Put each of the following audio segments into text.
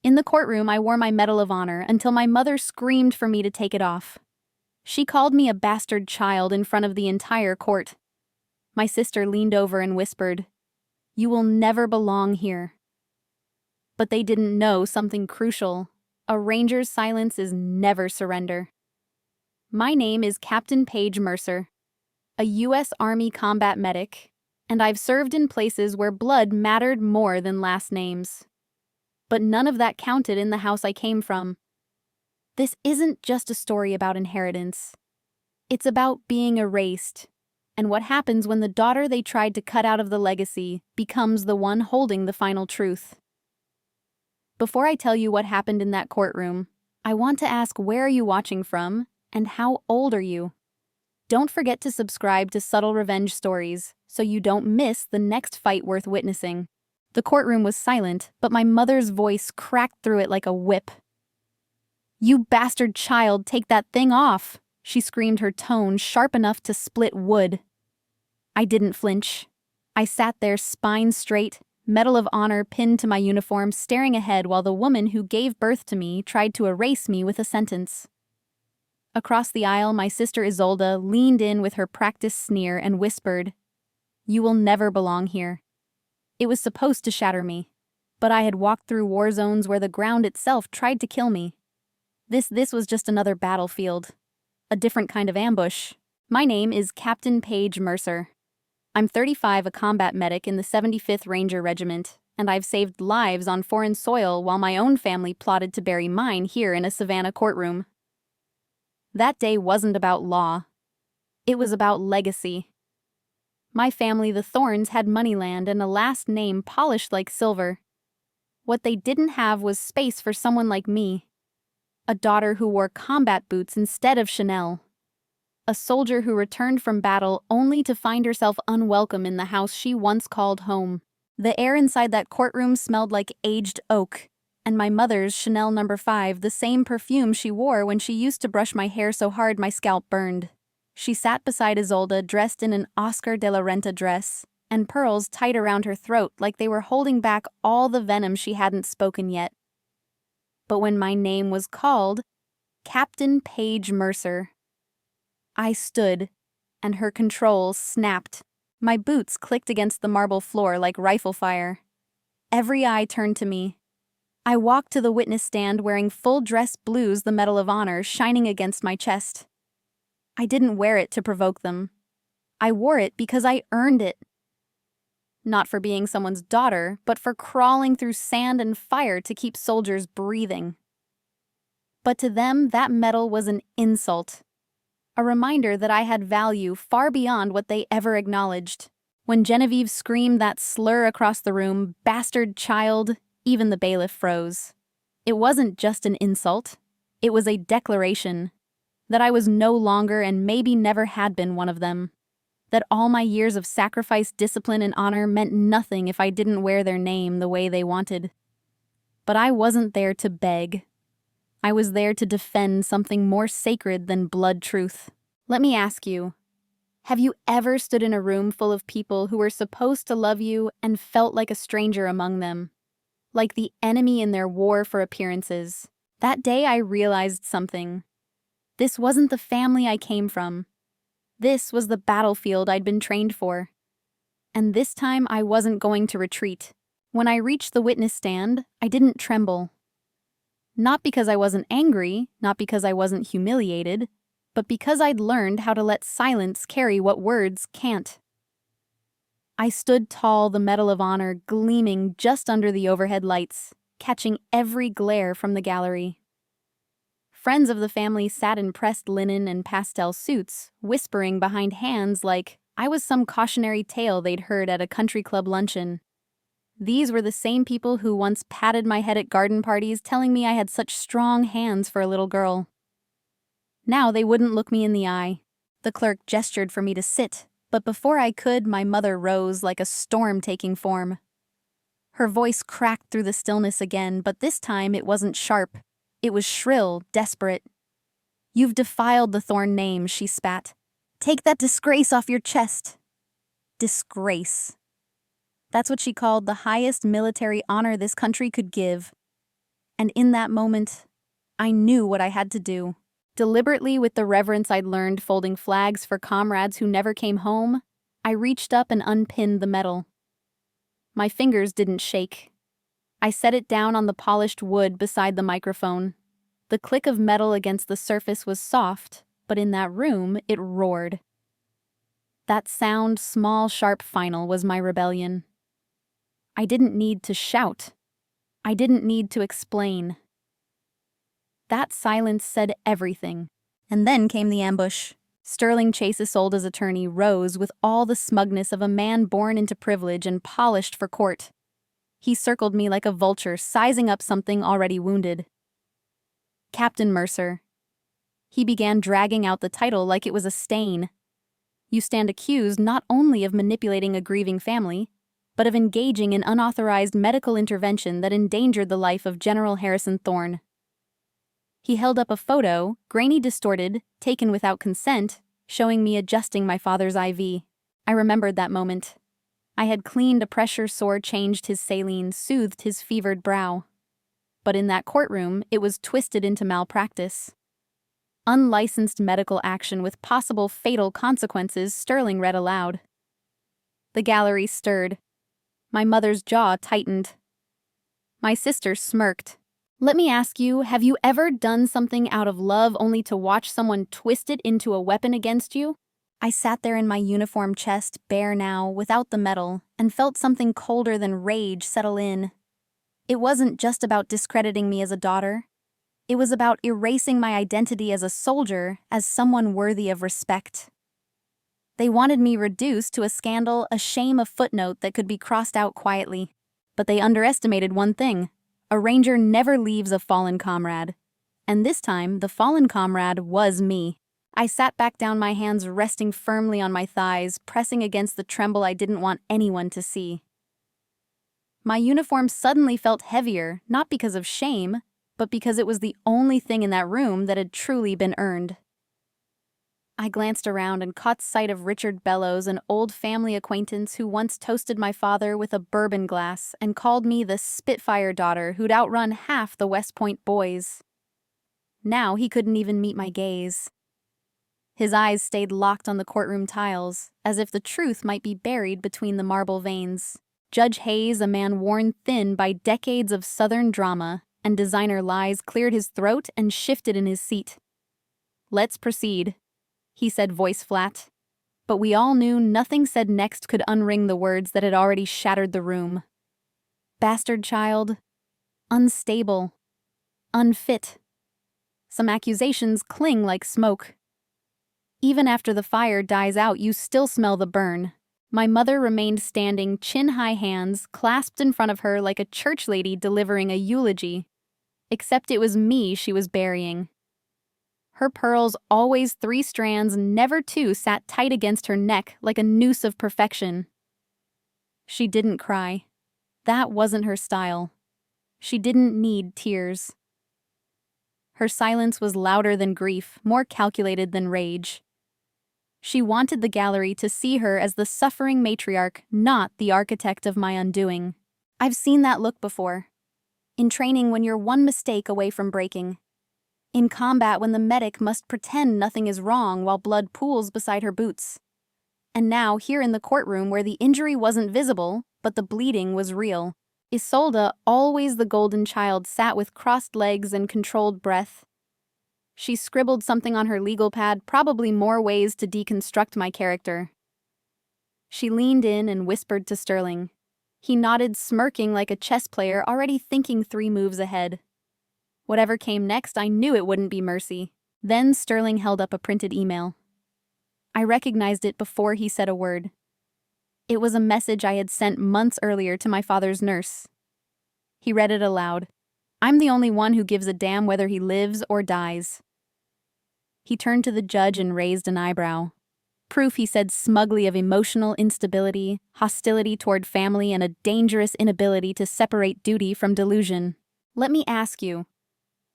In the courtroom, I wore my Medal of Honor until my mother screamed for me to take it off. She called me a bastard child in front of the entire court. My sister leaned over and whispered, "You will never belong here." But they didn't know something crucial. A ranger's silence is never surrender. My name is Captain Paige Mercer, a U.S. Army combat medic, and I've served in places where blood mattered more than last names. But none of that counted in the house I came from. This isn't just a story about inheritance. It's about being erased, and what happens when the daughter they tried to cut out of the legacy becomes the one holding the final truth. Before I tell you what happened in that courtroom, I want to ask, where are you watching from, and how old are you? Don't forget to subscribe to Subtle Revenge Stories so you don't miss the next fight worth witnessing. The courtroom was silent, but my mother's voice cracked through it like a whip. "You bastard child, take that thing off!" She screamed, her tone sharp enough to split wood. I didn't flinch. I sat there, spine straight, Medal of Honor pinned to my uniform, staring ahead while the woman who gave birth to me tried to erase me with a sentence. Across the aisle, my sister Isolde leaned in with her practiced sneer and whispered, "You will never belong here." It was supposed to shatter me, but I had walked through war zones where the ground itself tried to kill me. This was just another battlefield, a different kind of ambush. My name is Captain Paige Mercer. I'm 35, a combat medic in the 75th Ranger Regiment, and I've saved lives on foreign soil while my own family plotted to bury mine here in a Savannah courtroom. That day wasn't about law. It was about legacy. My family, the Thorns, had moneyland and a last name polished like silver. What they didn't have was space for someone like me. A daughter who wore combat boots instead of Chanel. A soldier who returned from battle only to find herself unwelcome in the house she once called home. The air inside that courtroom smelled like aged oak, and my mother's Chanel No. 5, the same perfume she wore when she used to brush my hair so hard my scalp burned. She sat beside Isolde, dressed in an Oscar de la Renta dress, and pearls tight around her throat like they were holding back all the venom she hadn't spoken yet. But when my name was called, Captain Paige Mercer, I stood, and her controls snapped. My boots clicked against the marble floor like rifle fire. Every eye turned to me. I walked to the witness stand wearing full-dress blues, the Medal of Honor shining against my chest. I didn't wear it to provoke them. I wore it because I earned it. Not for being someone's daughter, but for crawling through sand and fire to keep soldiers breathing. But to them, that medal was an insult. A reminder that I had value far beyond what they ever acknowledged. When Genevieve screamed that slur across the room, "Bastard child," even the bailiff froze. It wasn't just an insult. It was a declaration that I was no longer and maybe never had been one of them. That all my years of sacrifice, discipline, and honor meant nothing if I didn't wear their name the way they wanted. But I wasn't there to beg. I was there to defend something more sacred than blood truth. Let me ask you, have you ever stood in a room full of people who were supposed to love you and felt like a stranger among them? Like the enemy in their war for appearances? That day I realized something. This wasn't the family I came from. This was the battlefield I'd been trained for. And this time I wasn't going to retreat. When I reached the witness stand, I didn't tremble. Not because I wasn't angry, not because I wasn't humiliated, but because I'd learned how to let silence carry what words can't. I stood tall, the Medal of Honor gleaming just under the overhead lights, catching every glare from the gallery. Friends of the family sat in pressed linen and pastel suits, whispering behind hands like I was some cautionary tale they'd heard at a country club luncheon. These were the same people who once patted my head at garden parties, telling me I had such strong hands for a little girl. Now they wouldn't look me in the eye. The clerk gestured for me to sit, but before I could, my mother rose like a storm taking form. Her voice cracked through the stillness again, but this time it wasn't sharp. It was shrill, desperate. "You've defiled the Thorn name," she spat. "Take that disgrace off your chest." Disgrace. That's what she called the highest military honor this country could give. And in that moment, I knew what I had to do. Deliberately, with the reverence I'd learned folding flags for comrades who never came home, I reached up and unpinned the medal. My fingers didn't shake. I set it down on the polished wood beside the microphone. The click of metal against the surface was soft, but in that room, it roared. That sound, small, sharp final was my rebellion. I didn't need to shout. I didn't need to explain. That silence said everything. And then came the ambush. Sterling Chase Isolda's attorney rose with all the smugness of a man born into privilege and polished for court. He circled me like a vulture, sizing up something already wounded. Captain Mercer. He began dragging out the title like it was a stain. You stand accused not only of manipulating a grieving family, but of engaging in unauthorized medical intervention that endangered the life of General Harrison Thorne. He held up a photo, grainy distorted, taken without consent, showing me adjusting my father's IV. I remembered that moment. I had cleaned a pressure sore, changed his saline, soothed his fevered brow. But in that courtroom, it was twisted into malpractice. Unlicensed medical action with possible fatal consequences, Sterling read aloud. The gallery stirred. My mother's jaw tightened. My sister smirked. Let me ask you, have you ever done something out of love only to watch someone twist it into a weapon against you? I sat there in my uniform chest, bare now, without the medal, and felt something colder than rage settle in. It wasn't just about discrediting me as a daughter. It was about erasing my identity as a soldier, as someone worthy of respect. They wanted me reduced to a scandal, a shame, a footnote that could be crossed out quietly. But they underestimated one thing. A ranger never leaves a fallen comrade. And this time, the fallen comrade was me. I sat back down, my hands resting firmly on my thighs, pressing against the tremble I didn't want anyone to see. My uniform suddenly felt heavier, not because of shame, but because it was the only thing in that room that had truly been earned. I glanced around and caught sight of Richard Bellows, an old family acquaintance who once toasted my father with a bourbon glass and called me the Spitfire daughter who'd outrun half the West Point boys. Now he couldn't even meet my gaze. His eyes stayed locked on the courtroom tiles, as if the truth might be buried between the marble veins. Judge Hayes, a man worn thin by decades of Southern drama and designer lies, cleared his throat and shifted in his seat. "Let's proceed," he said, voice flat. But we all knew nothing said next could unring the words that had already shattered the room. Bastard child. Unstable. Unfit. Some accusations cling like smoke. Even after the fire dies out, you still smell the burn. My mother remained standing, chin-high hands clasped in front of her like a church lady delivering a eulogy. Except it was me she was burying. Her pearls, always 3 strands, never 2, sat tight against her neck like a noose of perfection. She didn't cry. That wasn't her style. She didn't need tears. Her silence was louder than grief, more calculated than rage. She wanted the gallery to see her as the suffering matriarch, not the architect of my undoing. I've seen that look before. In training, when you're one mistake away from breaking. In combat, when the medic must pretend nothing is wrong while blood pools beside her boots. And now, here in the courtroom where the injury wasn't visible, but the bleeding was real. Isolde, always the golden child, sat with crossed legs and controlled breath. She scribbled something on her legal pad, probably more ways to deconstruct my character. She leaned in and whispered to Sterling. He nodded, smirking like a chess player already thinking 3 moves ahead. Whatever came next, I knew it wouldn't be mercy. Then Sterling held up a printed email. I recognized it before he said a word. It was a message I had sent months earlier to my father's nurse. He read it aloud. "I'm the only one who gives a damn whether he lives or dies." He turned to the judge and raised an eyebrow. Proof, he said smugly, of emotional instability, hostility toward family, and a dangerous inability to separate duty from delusion. "Let me ask you,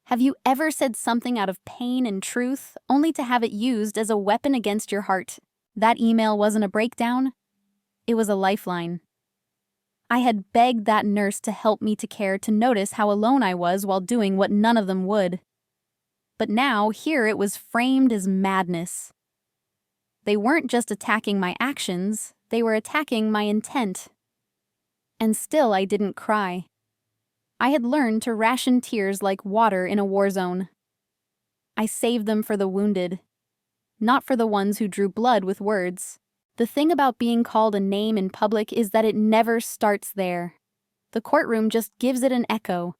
have you ever said something out of pain and truth, only to have it used as a weapon against your heart?" That email wasn't a breakdown. It was a lifeline. I had begged that nurse to help me to care to notice how alone I was while doing what none of them would. But now, here it was framed as madness. They weren't just attacking my actions, they were attacking my intent. And still I didn't cry. I had learned to ration tears like water in a war zone. I saved them for the wounded, not for the ones who drew blood with words. The thing about being called a name in public is that it never starts there. The courtroom just gives it an echo.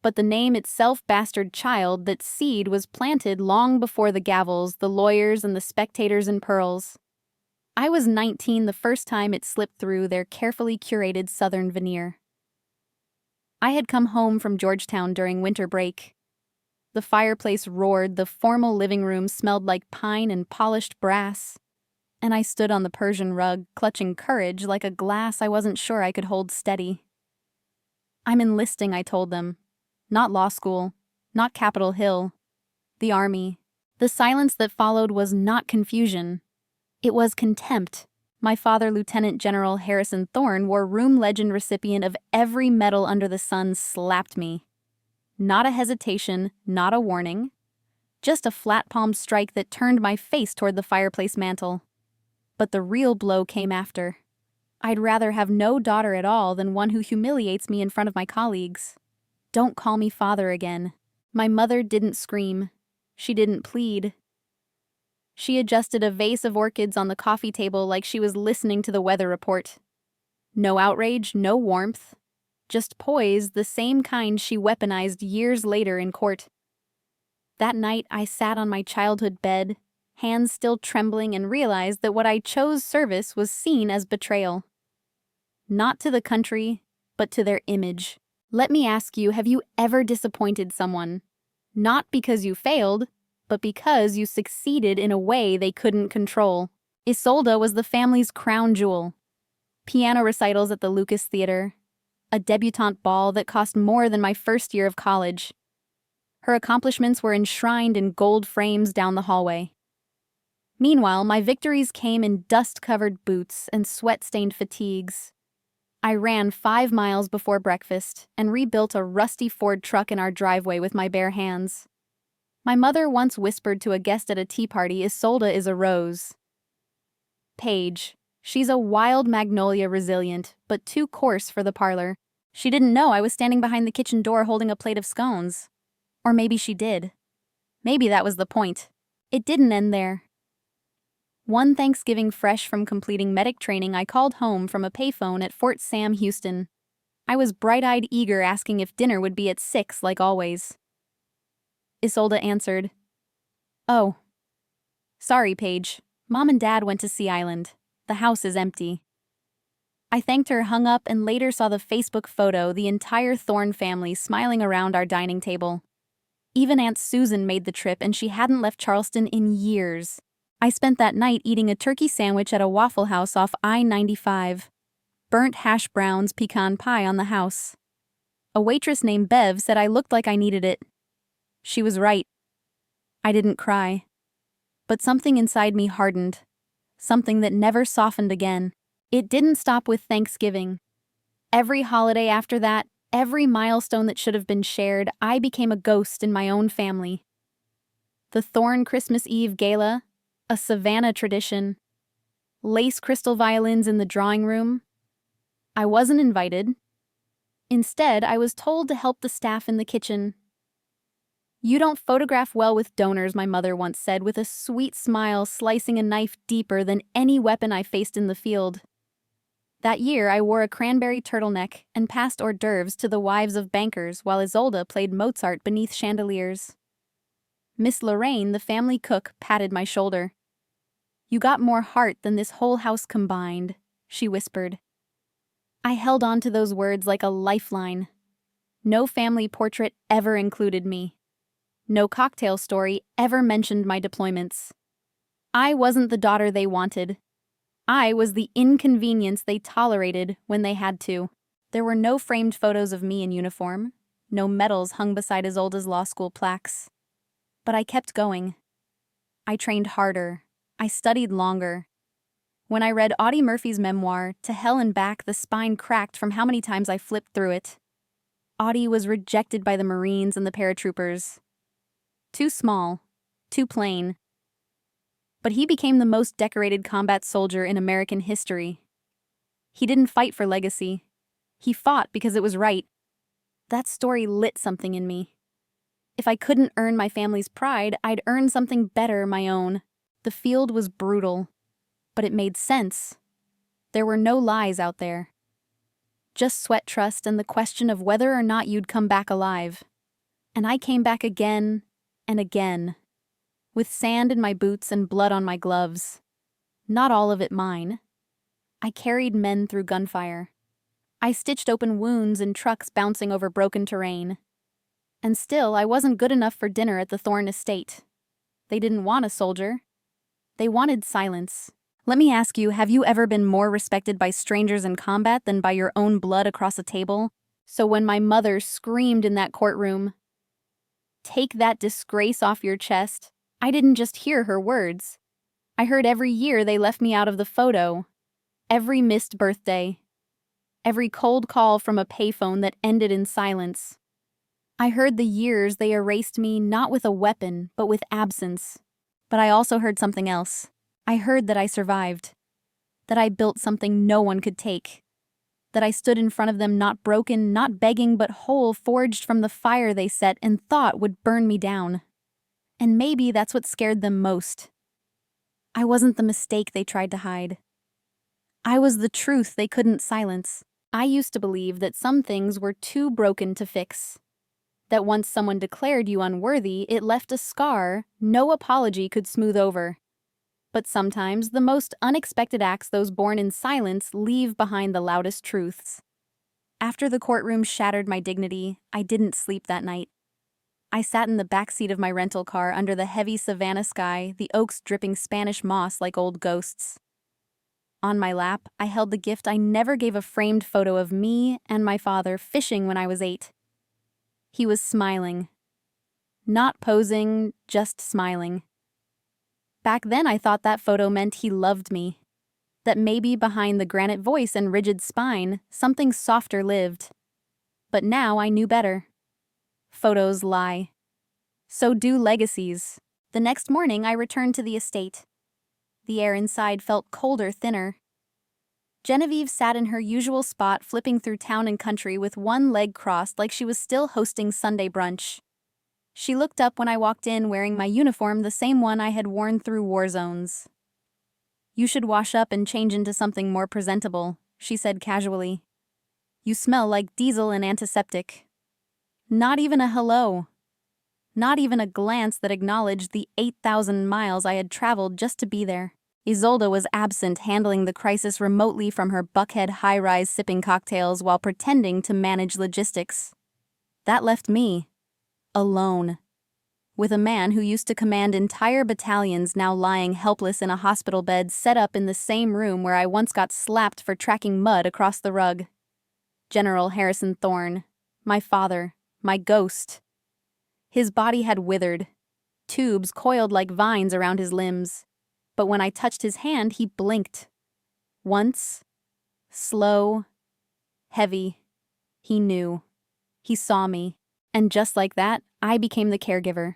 But the name itself, bastard child, that seed was planted long before the gavels, the lawyers, and the spectators in pearls. I was 19 the first time it slipped through their carefully curated southern veneer. I had come home from Georgetown during winter break. The fireplace roared, the formal living room smelled like pine and polished brass. And I stood on the Persian rug, clutching courage like a glass I wasn't sure I could hold steady. I'm enlisting, I told them. Not law school, not Capitol Hill. The Army. The silence that followed was not confusion. It was contempt. My father, Lieutenant General Harrison Thorne, war room legend recipient of every medal under the sun, slapped me. Not a hesitation, not a warning. Just a flat-palmed strike that turned my face toward the fireplace mantel. But the real blow came after. I'd rather have no daughter at all than one who humiliates me in front of my colleagues. Don't call me father again. My mother didn't scream. She didn't plead. She adjusted a vase of orchids on the coffee table like she was listening to the weather report. No outrage, no warmth. Just poise, the same kind she weaponized years later in court. That night, I sat on my childhood bed, hands still trembling, and realized that what I chose service was seen as betrayal. Not to the country, but to their image. Let me ask you, have you ever disappointed someone? Not because you failed, but because you succeeded in a way they couldn't control. Isolde was the family's crown jewel. Piano recitals at the Lucas Theater. A debutante ball that cost more than my first year of college. Her accomplishments were enshrined in gold frames down the hallway. Meanwhile, my victories came in dust-covered boots and sweat-stained fatigues. I ran 5 miles before breakfast and rebuilt a rusty Ford truck in our driveway with my bare hands. My mother once whispered to a guest at a tea party, Isolde is a rose. Paige. She's a wild magnolia, resilient, but too coarse for the parlor. She didn't know I was standing behind the kitchen door holding a plate of scones. Or maybe she did. Maybe that was the point. It didn't end there. One Thanksgiving, fresh from completing medic training, I called home from a payphone at Fort Sam, Houston. I was bright-eyed, eager, asking if dinner would be at 6 like always. Isolde answered, "Oh. Sorry, Paige. Mom and Dad went to Sea Island. The house is empty." I thanked her, hung up, and later saw the Facebook photo, the entire Thorne family smiling around our dining table. Even Aunt Susan made the trip, and she hadn't left Charleston in years. I spent that night eating a turkey sandwich at a Waffle House off I-95. Burnt hash browns, pecan pie on the house. A waitress named Bev said I looked like I needed it. She was right. I didn't cry. But something inside me hardened. Something that never softened again. It didn't stop with Thanksgiving. Every holiday after that, every milestone that should have been shared, I became a ghost in my own family. The Thorne Christmas Eve gala, a Savannah tradition. Lace crystal violins in the drawing room. I wasn't invited. Instead, I was told to help the staff in the kitchen. "You don't photograph well with donors," my mother once said, with a sweet smile, slicing a knife deeper than any weapon I faced in the field. That year, I wore a cranberry turtleneck and passed hors d'oeuvres to the wives of bankers while Isolde played Mozart beneath chandeliers. Miss Lorraine, the family cook, patted my shoulder. "You got more heart than this whole house combined," she whispered. I held on to those words like a lifeline. No family portrait ever included me. No cocktail story ever mentioned my deployments. I wasn't the daughter they wanted. I was the inconvenience they tolerated when they had to. There were no framed photos of me in uniform, no medals hung beside Isolde's law school plaques. But I kept going. I trained harder. I studied longer. When I read Audie Murphy's memoir, To Hell and Back, the spine cracked from how many times I flipped through it. Audie was rejected by the Marines and the paratroopers. Too small, too plain. But he became the most decorated combat soldier in American history. He didn't fight for legacy. He fought because it was right. That story lit something in me. If I couldn't earn my family's pride, I'd earn something better, my own. The field was brutal, but it made sense. There were no lies out there. Just sweat trust and the question of whether or not you'd come back alive. And I came back again and again, with sand in my boots and blood on my gloves. Not all of it mine. I carried men through gunfire. I stitched open wounds in trucks bouncing over broken terrain. And still, I wasn't good enough for dinner at the Thorne estate. They didn't want a soldier. They wanted silence. Let me ask you, have you ever been more respected by strangers in combat than by your own blood across a table? So when my mother screamed in that courtroom, "Take that disgrace off your chest," I didn't just hear her words. I heard every year they left me out of the photo. Every missed birthday. Every cold call from a payphone that ended in silence. I heard the years they erased me not with a weapon, but with absence. But I also heard something else. I heard that I survived. That I built something no one could take. That I stood in front of them not broken, not begging, but whole, forged from the fire they set and thought would burn me down. And maybe that's what scared them most. I wasn't the mistake they tried to hide. I was the truth they couldn't silence. I used to believe that some things were too broken to fix. That once someone declared you unworthy, it left a scar no apology could smooth over. But sometimes the most unexpected acts, those born in silence, leave behind the loudest truths. After the courtroom shattered my dignity, I didn't sleep that night. I sat in the back seat of my rental car under the heavy Savannah sky, the oaks dripping Spanish moss like old ghosts. On my lap, I held the gift I never gave, a framed photo of me and my father fishing when I was 8. He was smiling. Not posing, just smiling. Back then I thought that photo meant he loved me. That maybe behind the granite voice and rigid spine, something softer lived. But now I knew better. Photos lie. So do legacies. The next morning I returned to the estate. The air inside felt colder, thinner. Genevieve sat in her usual spot, flipping through town and country with one leg crossed like she was still hosting Sunday brunch. She looked up when I walked in wearing my uniform, the same one I had worn through war zones. "You should wash up and change into something more presentable," she said casually. "You smell like diesel and antiseptic." Not even a hello. Not even a glance that acknowledged the 8,000 miles I had traveled just to be there. Isolde was absent, handling the crisis remotely from her Buckhead high-rise, sipping cocktails while pretending to manage logistics. That left me, alone, with a man who used to command entire battalions now lying helpless in a hospital bed set up in the same room where I once got slapped for tracking mud across the rug. General Harrison Thorne, my father, my ghost. His body had withered, tubes coiled like vines around his limbs. But when I touched his hand, he blinked. Once, slow, heavy. He knew. He saw me. And just like that, I became the caregiver.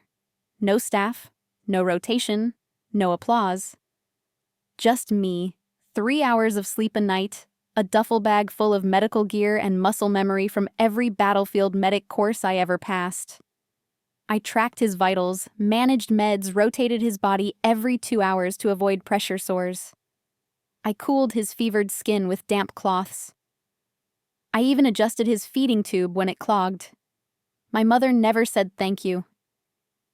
No staff, no rotation, no applause. Just me, 3 hours of sleep a night, a duffel bag full of medical gear and muscle memory from every battlefield medic course I ever passed. I tracked his vitals, managed meds, rotated his body every 2 hours to avoid pressure sores. I cooled his fevered skin with damp cloths. I even adjusted his feeding tube when it clogged. My mother never said thank you.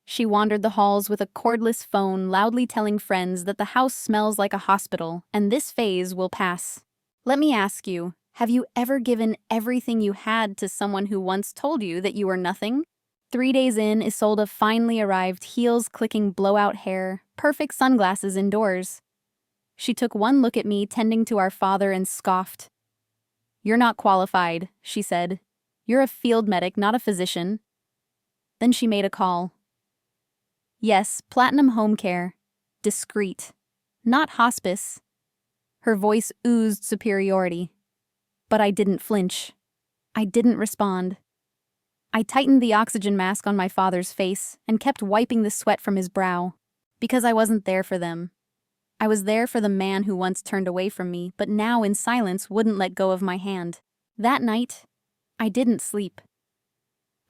She wandered the halls with a cordless phone, loudly telling friends that the house smells like a hospital, and this phase will pass. Let me ask you, have you ever given everything you had to someone who once told you that you were nothing? 3 days in, Isolde finally arrived, heels clicking, blowout hair, perfect sunglasses indoors. She took one look at me, tending to our father, and scoffed. "You're not qualified," she said. "You're a field medic, not a physician." Then she made a call. Yes, platinum home care. Discreet. Not hospice. Her voice oozed superiority. But I didn't flinch. I didn't respond. I tightened the oxygen mask on my father's face and kept wiping the sweat from his brow. Because I wasn't there for them. I was there for the man who once turned away from me, but now in silence wouldn't let go of my hand. That night, I didn't sleep.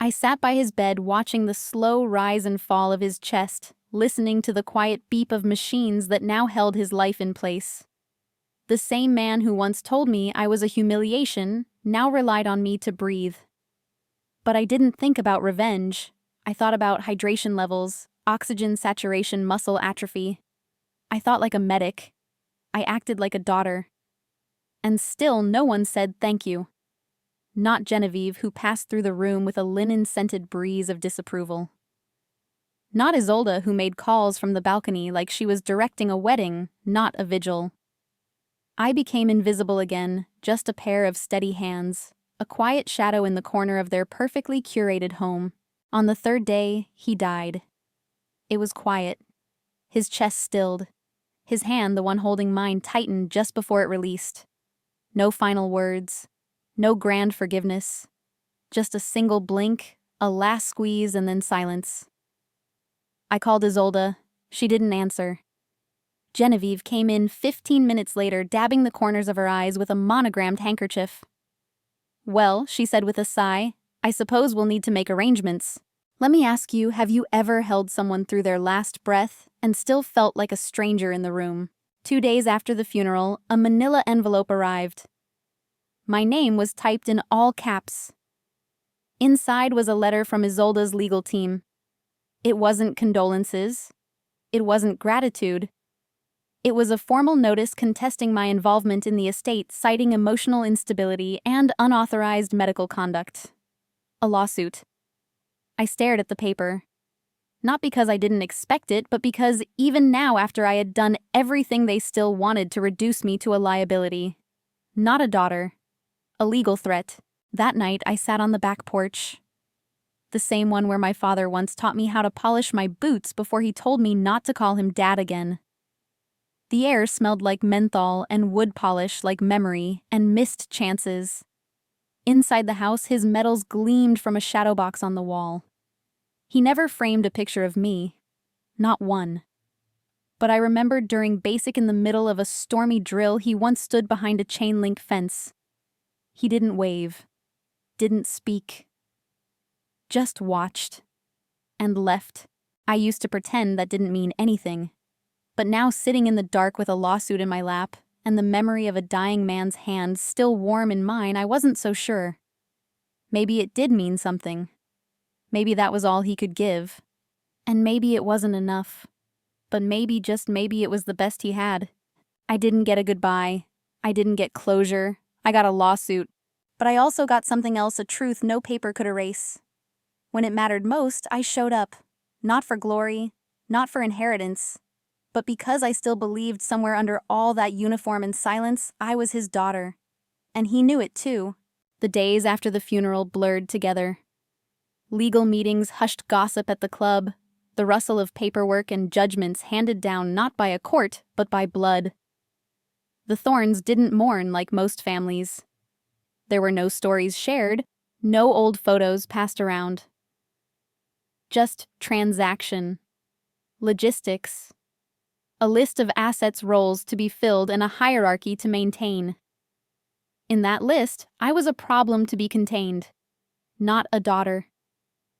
I sat by his bed watching the slow rise and fall of his chest, listening to the quiet beep of machines that now held his life in place. The same man who once told me I was a humiliation now relied on me to breathe. But I didn't think about revenge. I thought about hydration levels, oxygen saturation, muscle atrophy. I thought like a medic. I acted like a daughter. And still no one said thank you. Not Genevieve, who passed through the room with a linen-scented breeze of disapproval. Not Isolde, who made calls from the balcony like she was directing a wedding, not a vigil. I became invisible again, just a pair of steady hands, a quiet shadow in the corner of their perfectly curated home. On the third day, he died. It was quiet. His chest stilled. His hand, the one holding mine, tightened just before it released. No final words. No grand forgiveness. Just a single blink, a last squeeze, and then silence. I called Isolde. She didn't answer. Genevieve came in 15 minutes later, dabbing the corners of her eyes with a monogrammed handkerchief. "Well," she said with a sigh, "I suppose we'll need to make arrangements. Let me ask you, have you ever held someone through their last breath and still felt like a stranger in the room?" 2 days after the funeral, a manila envelope arrived. My name was typed in all caps. Inside was a letter from Isolde's legal team. It wasn't condolences. It wasn't gratitude. It was a formal notice contesting my involvement in the estate, citing emotional instability and unauthorized medical conduct. A lawsuit. I stared at the paper. Not because I didn't expect it, but because even now, after I had done everything, they still wanted to reduce me to a liability. Not a daughter. A legal threat. That night, I sat on the back porch. The same one where my father once taught me how to polish my boots before he told me not to call him Dad again. The air smelled like menthol and wood polish, like memory and missed chances. Inside the house, his medals gleamed from a shadow box on the wall. He never framed a picture of me. Not one. But I remembered during basic in the middle of a stormy drill, he once stood behind a chain-link fence. He didn't wave. Didn't speak. Just watched. And left. I used to pretend that didn't mean anything. But now, sitting in the dark with a lawsuit in my lap, and the memory of a dying man's hand still warm in mine, I wasn't so sure. Maybe it did mean something. Maybe that was all he could give. And maybe it wasn't enough. But maybe, just maybe, it was the best he had. I didn't get a goodbye. I didn't get closure. I got a lawsuit. But I also got something else, a truth no paper could erase. When it mattered most, I showed up. Not for glory, not for inheritance, but because I still believed somewhere under all that uniform and silence, I was his daughter. And he knew it too. The days after the funeral blurred together. Legal meetings, hushed gossip at the club, the rustle of paperwork and judgments handed down not by a court, but by blood. The Thorns didn't mourn like most families. There were no stories shared, no old photos passed around. Just transaction. Logistics. A list of assets roles to be filled and a hierarchy to maintain. In that list, I was a problem to be contained. Not a daughter.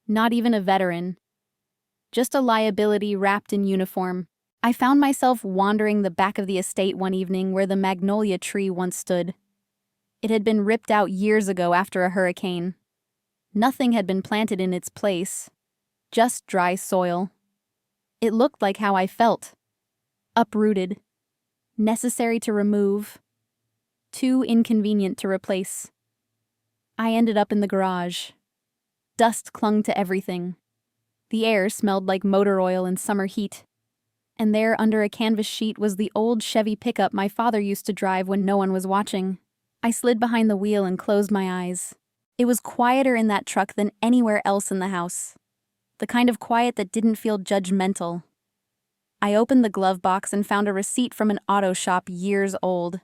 Not even a veteran. Just a liability wrapped in uniform. I found myself wandering the back of the estate one evening where the magnolia tree once stood. It had been ripped out years ago after a hurricane. Nothing had been planted in its place. Just dry soil. It looked like how I felt. Uprooted. Necessary to remove. Too inconvenient to replace. I ended up in the garage. Dust clung to everything. The air smelled like motor oil and summer heat. And there, under a canvas sheet, was the old Chevy pickup my father used to drive when no one was watching. I slid behind the wheel and closed my eyes. It was quieter in that truck than anywhere else in the house. The kind of quiet that didn't feel judgmental. I opened the glove box and found a receipt from an auto shop years old.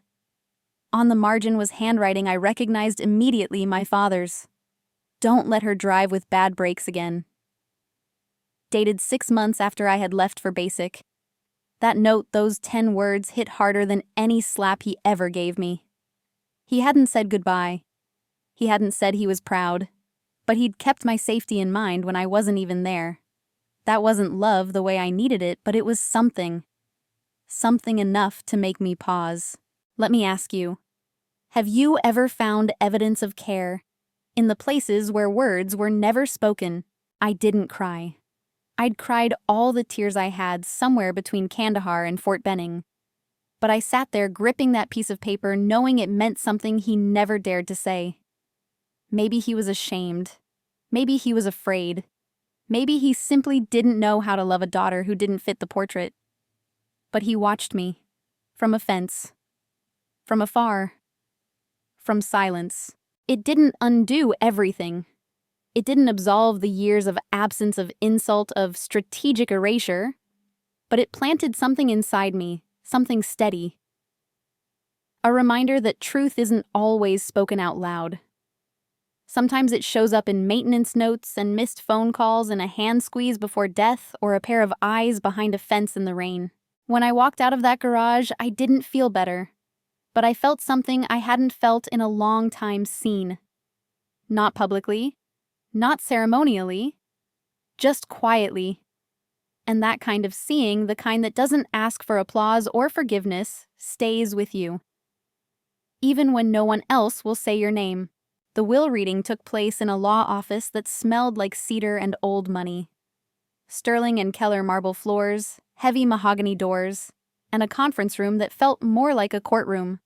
On the margin was handwriting I recognized immediately, my father's. Don't let her drive with bad brakes again. Dated 6 months after I had left for basic. That note, those 10 words, hit harder than any slap he ever gave me. He hadn't said goodbye. He hadn't said he was proud. But he'd kept my safety in mind when I wasn't even there. That wasn't love the way I needed it, but it was something. Something enough to make me pause. Let me ask you, have you ever found evidence of care in the places where words were never spoken? I didn't cry. I'd cried all the tears I had somewhere between Kandahar and Fort Benning. But I sat there gripping that piece of paper, knowing it meant something he never dared to say. Maybe he was ashamed. Maybe he was afraid. Maybe he simply didn't know how to love a daughter who didn't fit the portrait. But he watched me. From a fence. From afar. From silence. It didn't undo everything. It didn't absolve the years of absence, of insult, of strategic erasure. But it planted something inside me, something steady. A reminder that truth isn't always spoken out loud. Sometimes it shows up in maintenance notes and missed phone calls and a hand squeeze before death or a pair of eyes behind a fence in the rain. When I walked out of that garage, I didn't feel better. But I felt something I hadn't felt in a long time seen. Not publicly, not ceremonially, just quietly. And that kind of seeing, the kind that doesn't ask for applause or forgiveness, stays with you. Even when no one else will say your name. The will reading took place in a law office that smelled like cedar and old money. Sterling and Keller marble floors, heavy mahogany doors, and a conference room that felt more like a courtroom.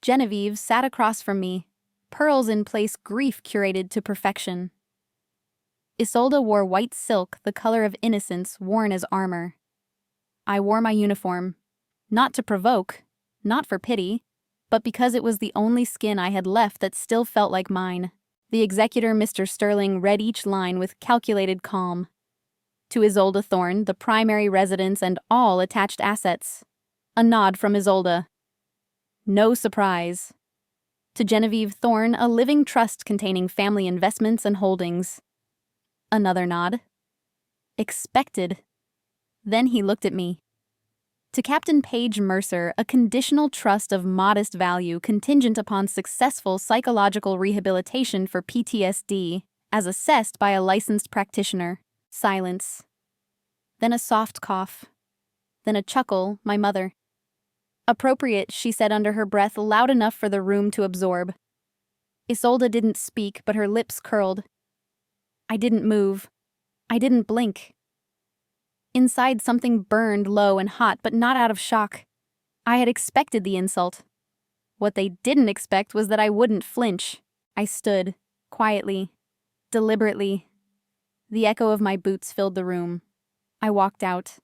Genevieve sat across from me, pearls in place, grief curated to perfection. Isolde wore white silk, the color of innocence, worn as armor. I wore my uniform, not to provoke, not for pity, but because it was the only skin I had left that still felt like mine. The executor, Mr. Sterling, read each line with calculated calm. To Isolde Thorne, the primary residence and all attached assets. A nod from Isolde. No surprise. To Genevieve Thorne, a living trust containing family investments and holdings. Another nod. Expected. Then he looked at me. To Captain Paige Mercer, a conditional trust of modest value contingent upon successful psychological rehabilitation for PTSD, as assessed by a licensed practitioner. Silence. Then a soft cough. Then a chuckle, my mother. Appropriate, she said under her breath, loud enough for the room to absorb. Isolde didn't speak, but her lips curled. I didn't move. I didn't blink. Inside, something burned low and hot, but not out of shock. I had expected the insult. What they didn't expect was that I wouldn't flinch. I stood, quietly, deliberately. The echo of my boots filled the room. I walked out.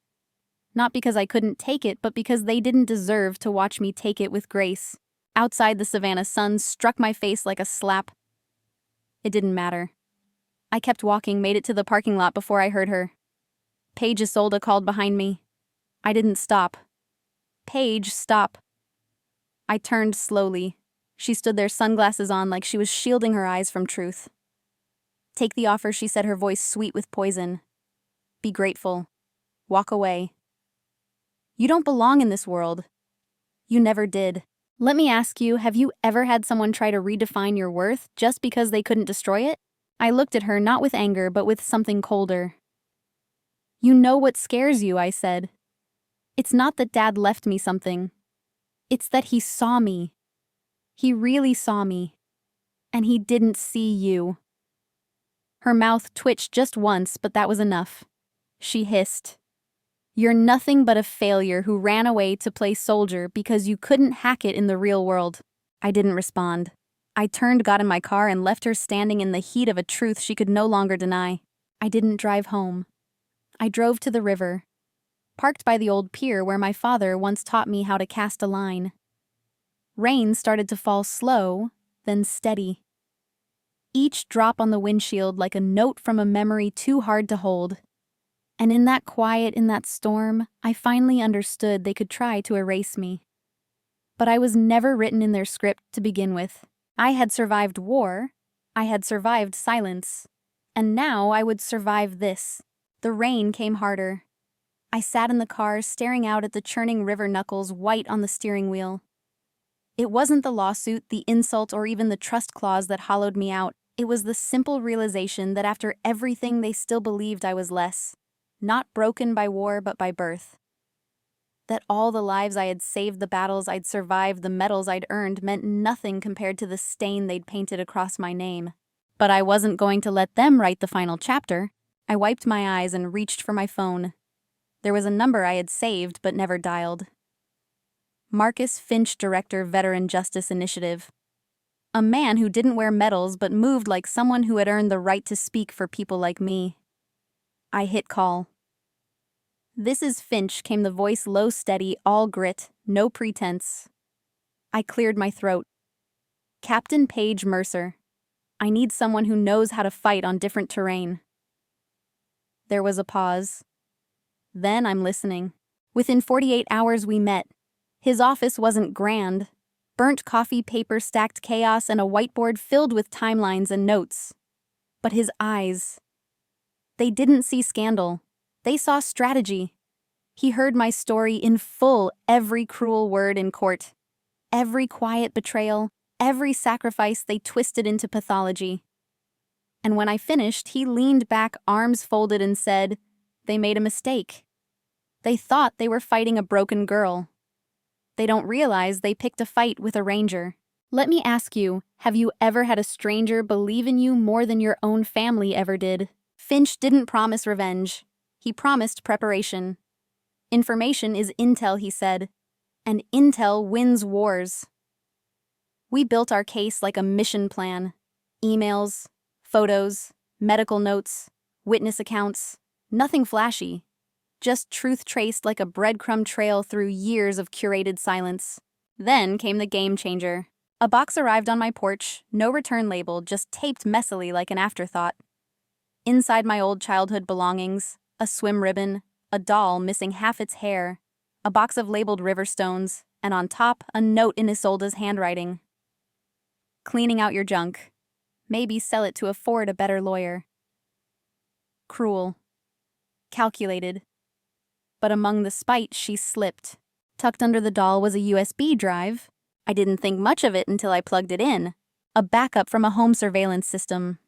Not because I couldn't take it, but because they didn't deserve to watch me take it with grace. Outside, the Savannah sun struck my face like a slap. It didn't matter. I kept walking, made it to the parking lot before I heard her. Paige Isolde called behind me. I didn't stop. Paige, stop. I turned slowly. She stood there, sunglasses on, like she was shielding her eyes from truth. Take the offer, she said, her voice sweet with poison. Be grateful. Walk away. You don't belong in this world. You never did. Let me ask you, have you ever had someone try to redefine your worth just because they couldn't destroy it? I looked at her, not with anger, but with something colder. You know what scares you, I said. It's not that Dad left me something. It's that he saw me. He really saw me. And he didn't see you. Her mouth twitched just once, but that was enough. She hissed. You're nothing but a failure who ran away to play soldier because you couldn't hack it in the real world. I didn't respond. I turned, got in my car, and left her standing in the heat of a truth she could no longer deny. I didn't drive home. I drove to the river, parked by the old pier where my father once taught me how to cast a line. Rain started to fall slow, then steady. Each drop on the windshield like a note from a memory too hard to hold. And in that quiet, in that storm, I finally understood they could try to erase me. But I was never written in their script to begin with. I had survived war. I had survived silence. And now I would survive this. The rain came harder. I sat in the car staring out at the churning river, knuckles white on the steering wheel. It wasn't the lawsuit, the insult, or even the trust clause that hollowed me out. It was the simple realization that after everything they still believed I was less. Not broken by war, but by birth. That all the lives I had saved, the battles I'd survived, the medals I'd earned meant nothing compared to the stain they'd painted across my name. But I wasn't going to let them write the final chapter. I wiped my eyes and reached for my phone. There was a number I had saved but never dialed. Marcus Finch, Director, Veteran Justice Initiative. A man who didn't wear medals but moved like someone who had earned the right to speak for people like me. I hit call. "This is Finch," came the voice, low, steady, all grit, no pretense. I cleared my throat. "Captain Paige Mercer. I need someone who knows how to fight on different terrain." There was a pause. Then I'm listening. Within 48 hours we met. His office wasn't grand. Burnt coffee, paper, stacked chaos, and a whiteboard filled with timelines and notes. But his eyes. They didn't see scandal. They saw strategy. He heard my story in full, every cruel word in court. Every quiet betrayal, every sacrifice they twisted into pathology. And when I finished, he leaned back, arms folded, and said, "They made a mistake. They thought they were fighting a broken girl. They don't realize they picked a fight with a ranger." Let me ask you, have you ever had a stranger believe in you more than your own family ever did? Finch didn't promise revenge. He promised preparation. Information is intel, he said, and intel wins wars. We built our case like a mission plan. Emails, photos, medical notes, witness accounts, nothing flashy. Just truth traced like a breadcrumb trail through years of curated silence. Then came the game changer. A box arrived on my porch, no return label, just taped messily like an afterthought. Inside, my old childhood belongings, a swim ribbon, a doll missing half its hair, a box of labeled river stones, and on top, a note in Isolde's handwriting. "Cleaning out your junk. Maybe sell it to afford a better lawyer." Cruel. Calculated. But among the spite, she slipped. Tucked under the doll was a USB drive. I didn't think much of it until I plugged it in. A backup from a home surveillance system.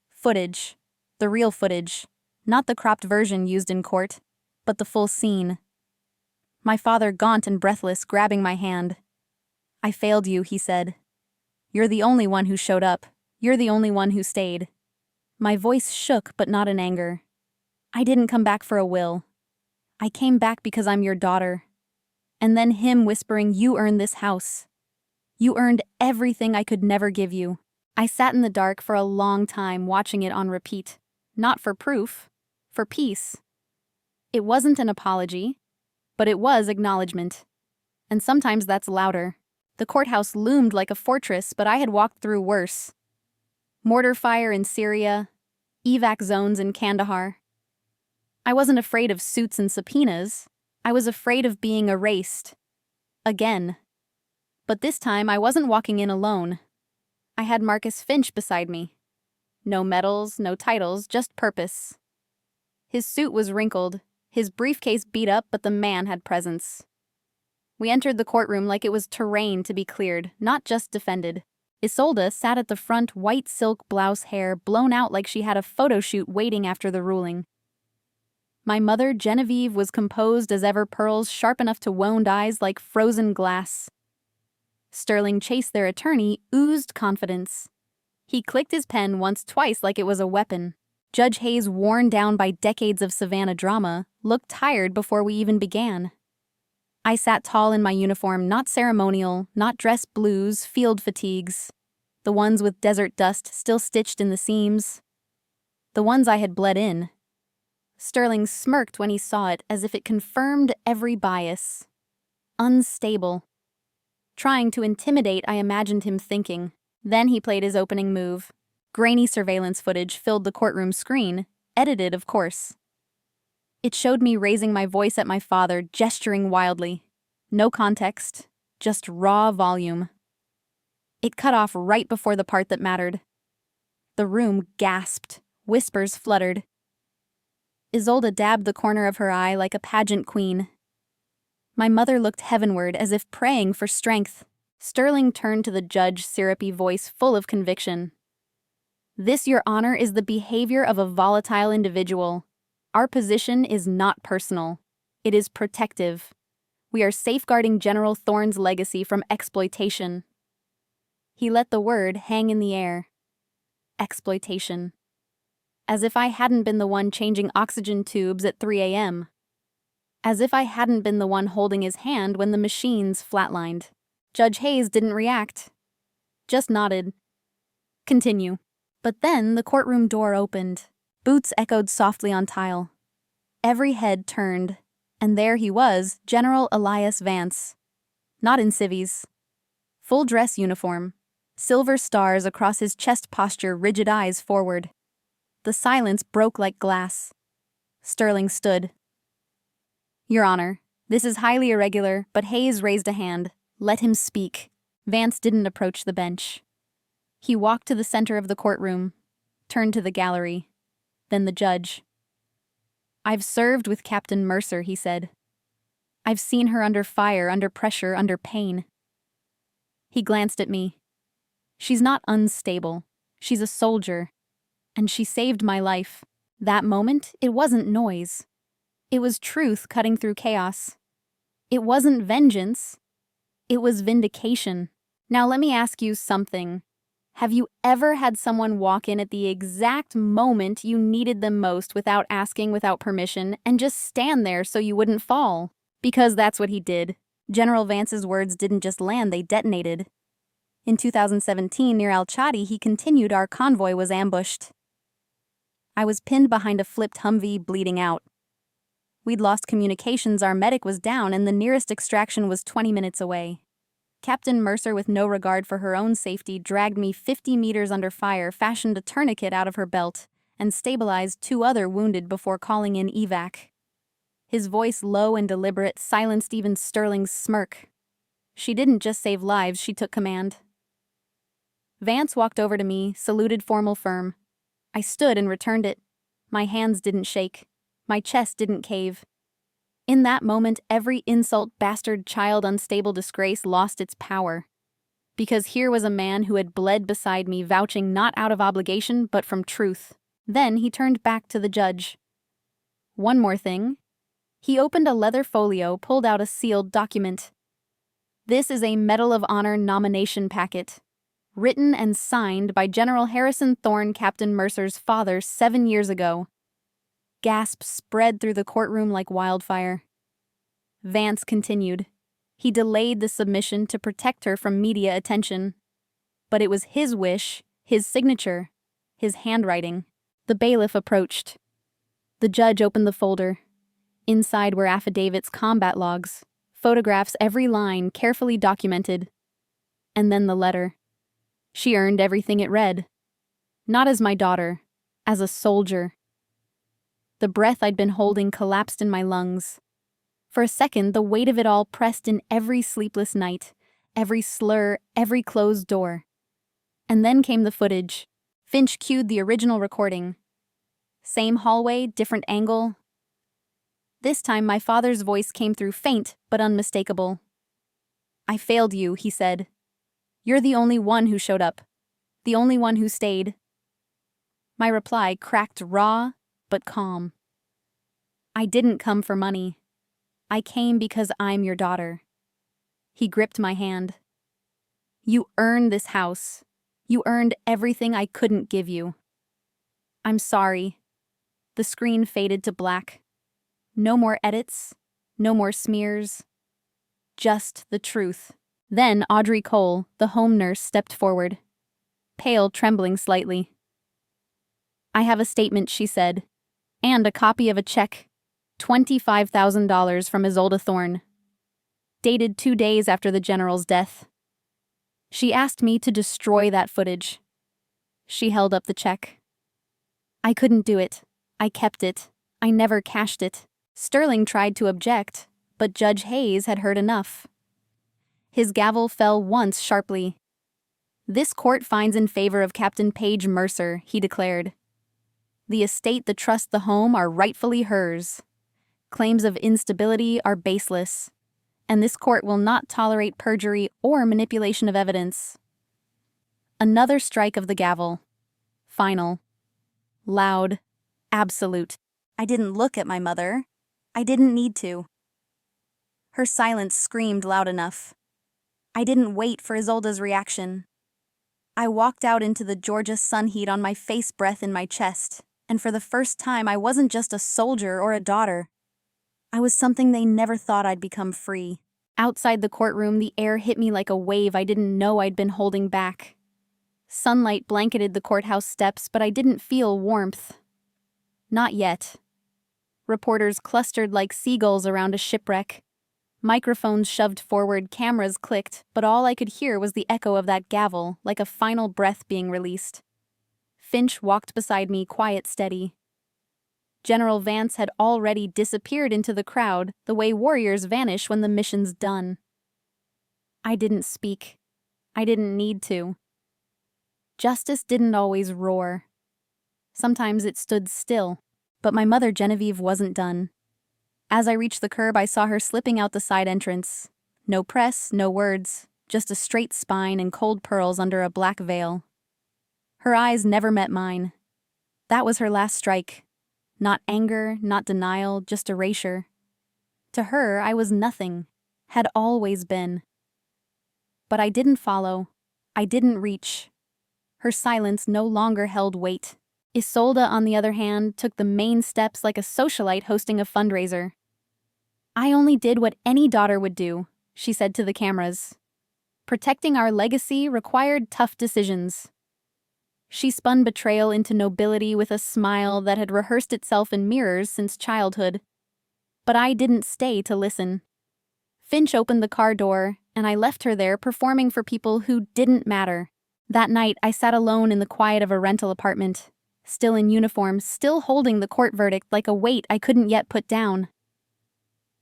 Footage. The real footage. Not the cropped version used in court, but the full scene. My father, gaunt and breathless, grabbing my hand. "I failed you," he said. "You're the only one who showed up. You're the only one who stayed." My voice shook, but not in anger. "I didn't come back for a will. I came back because I'm your daughter." And then him whispering, "You earned this house. You earned everything I could never give you." I sat in the dark for a long time, watching it on repeat. Not for proof, for peace. It wasn't an apology, but it was acknowledgement. And sometimes that's louder. The courthouse loomed like a fortress, but I had walked through worse. Mortar fire in Syria, evac zones in Kandahar. I wasn't afraid of suits and subpoenas. I was afraid of being erased. Again. But this time I wasn't walking in alone. I had Marcus Finch beside me. No medals, no titles, just purpose. His suit was wrinkled, his briefcase beat up, but the man had presence. We entered the courtroom like it was terrain to be cleared, not just defended. Isolde sat at the front, white silk blouse, hair blown out like she had a photo shoot waiting after the ruling. My mother, Genevieve, was composed as ever, pearls sharp enough to wound eyes like frozen glass. Sterling Chase, their attorney, oozed confidence. He clicked his pen once, twice like it was a weapon. Judge Hayes, worn down by decades of Savannah drama, looked tired before we even began. I sat tall in my uniform, not ceremonial, not dress blues, field fatigues. The ones with desert dust still stitched in the seams. The ones I had bled in. Sterling smirked when he saw it, as if it confirmed every bias. Unstable. Trying to intimidate, I imagined him thinking. Then he played his opening move. Grainy surveillance footage filled the courtroom screen, edited, of course. It showed me raising my voice at my father, gesturing wildly. No context, just raw volume. It cut off right before the part that mattered. The room gasped, whispers fluttered. Isolde dabbed the corner of her eye like a pageant queen. My mother looked heavenward as if praying for strength. Sterling turned to the judge, syrupy voice full of conviction. "This, Your Honor, is the behavior of a volatile individual. Our position is not personal. It is protective. We are safeguarding General Thorne's legacy from exploitation." He let the word hang in the air. Exploitation. As if I hadn't been the one changing oxygen tubes at 3 a.m. As if I hadn't been the one holding his hand when the machines flatlined. Judge Hayes didn't react. Just nodded. "Continue." But then the courtroom door opened. Boots echoed softly on tile. Every head turned, and there he was, General Elias Vance. Not in civvies. Full dress uniform. Silver stars across his chest posture, rigid eyes forward. The silence broke like glass. Sterling stood. "Your Honor, this is highly irregular," but Hayes raised a hand. "Let him speak." Vance didn't approach the bench. He walked to the center of the courtroom, turned to the gallery, then the judge. "I've served with Captain Mercer," he said. "I've seen her under fire, under pressure, under pain." He glanced at me. "She's not unstable. She's a soldier. And she saved my life." That moment, it wasn't noise. It was truth cutting through chaos. It wasn't vengeance. It was vindication. Now let me ask you something. Have you ever had someone walk in at the exact moment you needed them most without asking, without permission, and just stand there so you wouldn't fall? Because that's what he did. General Vance's words didn't just land, they detonated. In 2017, near Al-Chadi, he continued, "Our convoy was ambushed. I was pinned behind a flipped Humvee, bleeding out. We'd lost communications, our medic was down, and the nearest extraction was 20 minutes away. Captain Mercer, with no regard for her own safety, dragged me 50 meters under fire, fashioned a tourniquet out of her belt, and stabilized 2 other wounded before calling in evac." His voice, low and deliberate, silenced even Sterling's smirk. She didn't just save lives, she took command. Vance walked over to me, saluted formal firm. I stood and returned it. My hands didn't shake. My chest didn't cave. In that moment, every insult, bastard, child, unstable disgrace lost its power. Because here was a man who had bled beside me, vouching not out of obligation, but from truth. Then he turned back to the judge. "One more thing." He opened a leather folio, pulled out a sealed document. "This is a Medal of Honor nomination packet. Written and signed by General Harrison Thorne, Captain Mercer's father, 7 years ago." Gasps spread through the courtroom like wildfire. Vance continued. He delayed the submission to protect her from media attention. But it was his wish, his signature, his handwriting. The bailiff approached. The judge opened the folder. Inside were affidavits, combat logs, photographs, every line carefully documented. And then the letter. She earned everything it read. Not as my daughter, as a soldier. The breath I'd been holding collapsed in my lungs. For a second, the weight of it all pressed in every sleepless night, every slur, every closed door. And then came the footage. Finch cued the original recording. Same hallway, different angle. This time my father's voice came through, faint but unmistakable. "I failed you," he said. "You're the only one who showed up. The only one who stayed." My reply cracked raw but calm. "I didn't come for money. I came because I'm your daughter." He gripped my hand. "You earned this house. You earned everything I couldn't give you." "I'm sorry." The screen faded to black. No more edits, no more smears. Just the truth. Then Audrey Cole, the home nurse, stepped forward, pale, trembling slightly. "I have a statement," she said, "and a copy of a check, $25,000 from Isolde Thorne, dated 2 days after the general's death. She asked me to destroy that footage." She held up the check. "I couldn't do it. I kept it. I never cashed it." Sterling tried to object, but Judge Hayes had heard enough. His gavel fell once sharply. "This court finds in favor of Captain Paige Mercer," he declared. "The estate, the trust, the home are rightfully hers. Claims of instability are baseless, and this court will not tolerate perjury or manipulation of evidence." Another strike of the gavel. Final. Loud. Absolute. I didn't look at my mother. I didn't need to. Her silence screamed loud enough. I didn't wait for Isolda's reaction. I walked out into the Georgia sun heat on my face, breath in my chest, and for the first time I wasn't just a soldier or a daughter. I was something they never thought I'd become free. Outside the courtroom, the air hit me like a wave I didn't know I'd been holding back. Sunlight blanketed the courthouse steps, but I didn't feel warmth. Not yet. Reporters clustered like seagulls around a shipwreck. Microphones shoved forward, cameras clicked, but all I could hear was the echo of that gavel, like a final breath being released. Finch walked beside me, quiet, steady. General Vance had already disappeared into the crowd, the way warriors vanish when the mission's done. I didn't speak. I didn't need to. Justice didn't always roar. Sometimes it stood still, but my mother Genevieve wasn't done. As I reached the curb, I saw her slipping out the side entrance. No press, no words, just a straight spine and cold pearls under a black veil. Her eyes never met mine. That was her last strike. Not anger, not denial, just erasure. To her, I was nothing, had always been. But I didn't follow. I didn't reach. Her silence no longer held weight. Isolde, on the other hand, took the main steps like a socialite hosting a fundraiser. "I only did what any daughter would do," she said to the cameras. "Protecting our legacy required tough decisions." She spun betrayal into nobility with a smile that had rehearsed itself in mirrors since childhood. But I didn't stay to listen. Finch opened the car door, and I left her there performing for people who didn't matter. That night, I sat alone in the quiet of a rental apartment, still in uniform, still holding the court verdict like a weight I couldn't yet put down.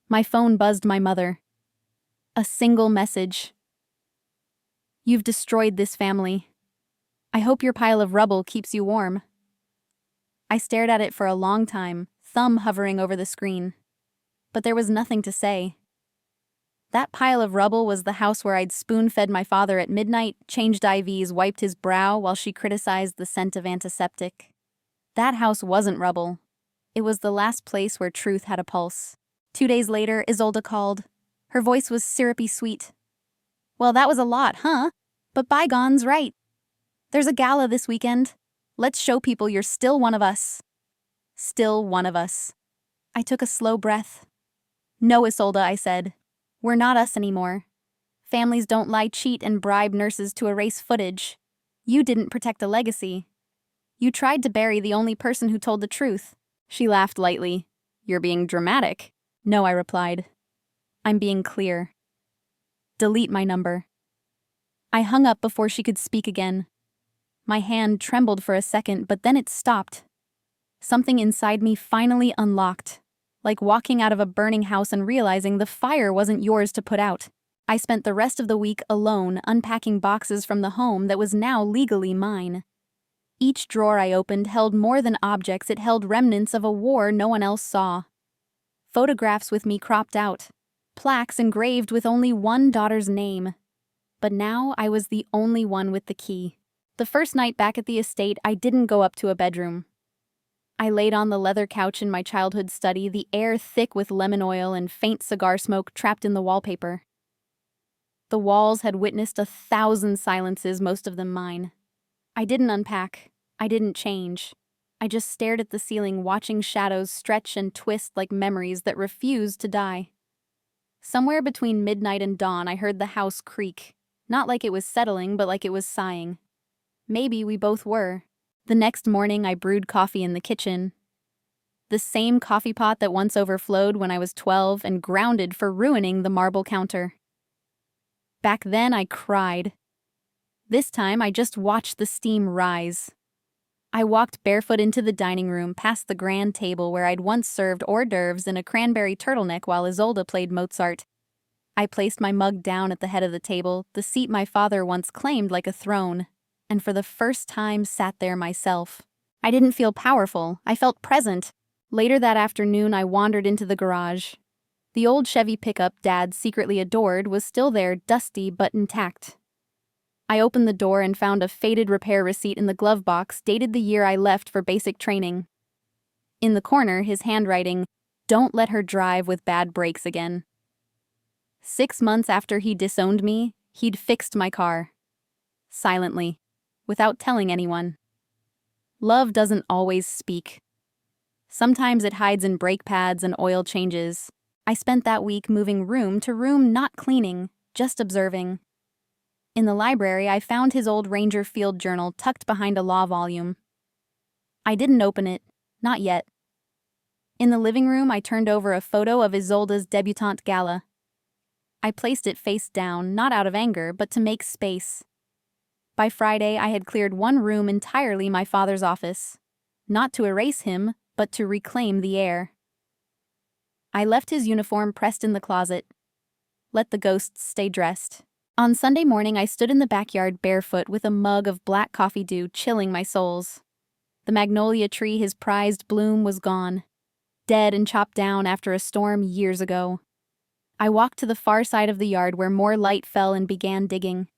My phone buzzed my mother. A single message. "You've destroyed this family. I hope your pile of rubble keeps you warm." I stared at it for a long time, thumb hovering over the screen. But there was nothing to say. That pile of rubble was the house where I'd spoon-fed my father at midnight, changed IVs, wiped his brow while she criticized the scent of antiseptic. That house wasn't rubble. It was the last place where truth had a pulse. 2 days later, Isolde called. Her voice was syrupy sweet. "Well, that was a lot, huh? But bygones, right. There's a gala this weekend. Let's show people you're still one of us." Still one of us. I took a slow breath. "No, Isolde," I said. "We're not us anymore. Families don't lie, cheat, and bribe nurses to erase footage. You didn't protect a legacy. You tried to bury the only person who told the truth." She laughed lightly. "You're being dramatic." "No," I replied. "I'm being clear. Delete my number." I hung up before she could speak again. My hand trembled for a second, but then it stopped. Something inside me finally unlocked. Like walking out of a burning house and realizing the fire wasn't yours to put out. I spent the rest of the week alone, unpacking boxes from the home that was now legally mine. Each drawer I opened held more than objects, it held remnants of a war no one else saw. Photographs with me cropped out. Plaques engraved with only one daughter's name. But now I was the only one with the key. The first night back at the estate, I didn't go up to a bedroom. I laid on the leather couch in my childhood study, the air thick with lemon oil and faint cigar smoke trapped in the wallpaper. The walls had witnessed 1,000 silences, most of them mine. I didn't unpack. I didn't change. I just stared at the ceiling, watching shadows stretch and twist like memories that refused to die. Somewhere between midnight and dawn, I heard the house creak. Not like it was settling, but like it was sighing. Maybe we both were. The next morning, I brewed coffee in the kitchen. The same coffee pot that once overflowed when I was 12 and grounded for ruining the marble counter. Back then, I cried. This time, I just watched the steam rise. I walked barefoot into the dining room, past the grand table where I'd once served hors d'oeuvres in a cranberry turtleneck while Isolde played Mozart. I placed my mug down at the head of the table, the seat my father once claimed like a throne, and for the first time sat there myself. I didn't feel powerful, I felt present. Later that afternoon, I wandered into the garage. The old Chevy pickup Dad secretly adored was still there, dusty but intact. I opened the door and found a faded repair receipt in the glove box, dated the year I left for basic training. In the corner, his handwriting, "Don't let her drive with bad brakes again." 6 months after he disowned me, he'd fixed my car. Silently, without telling anyone. Love doesn't always speak. Sometimes it hides in brake pads and oil changes. I spent that week moving room to room, not cleaning, just observing. In the library, I found his old Ranger Field journal tucked behind a law volume. I didn't open it, not yet. In the living room, I turned over a photo of Isolde's debutante gala. I placed it face down, not out of anger, but to make space. By Friday, I had cleared one room entirely, my father's office. Not to erase him, but to reclaim the air. I left his uniform pressed in the closet. Let the ghosts stay dressed. On Sunday morning, I stood in the backyard barefoot with a mug of black coffee dew chilling my soles. The magnolia tree, his prized bloom, was gone. Dead and chopped down after a storm years ago. I walked to the far side of the yard where more light fell and began digging.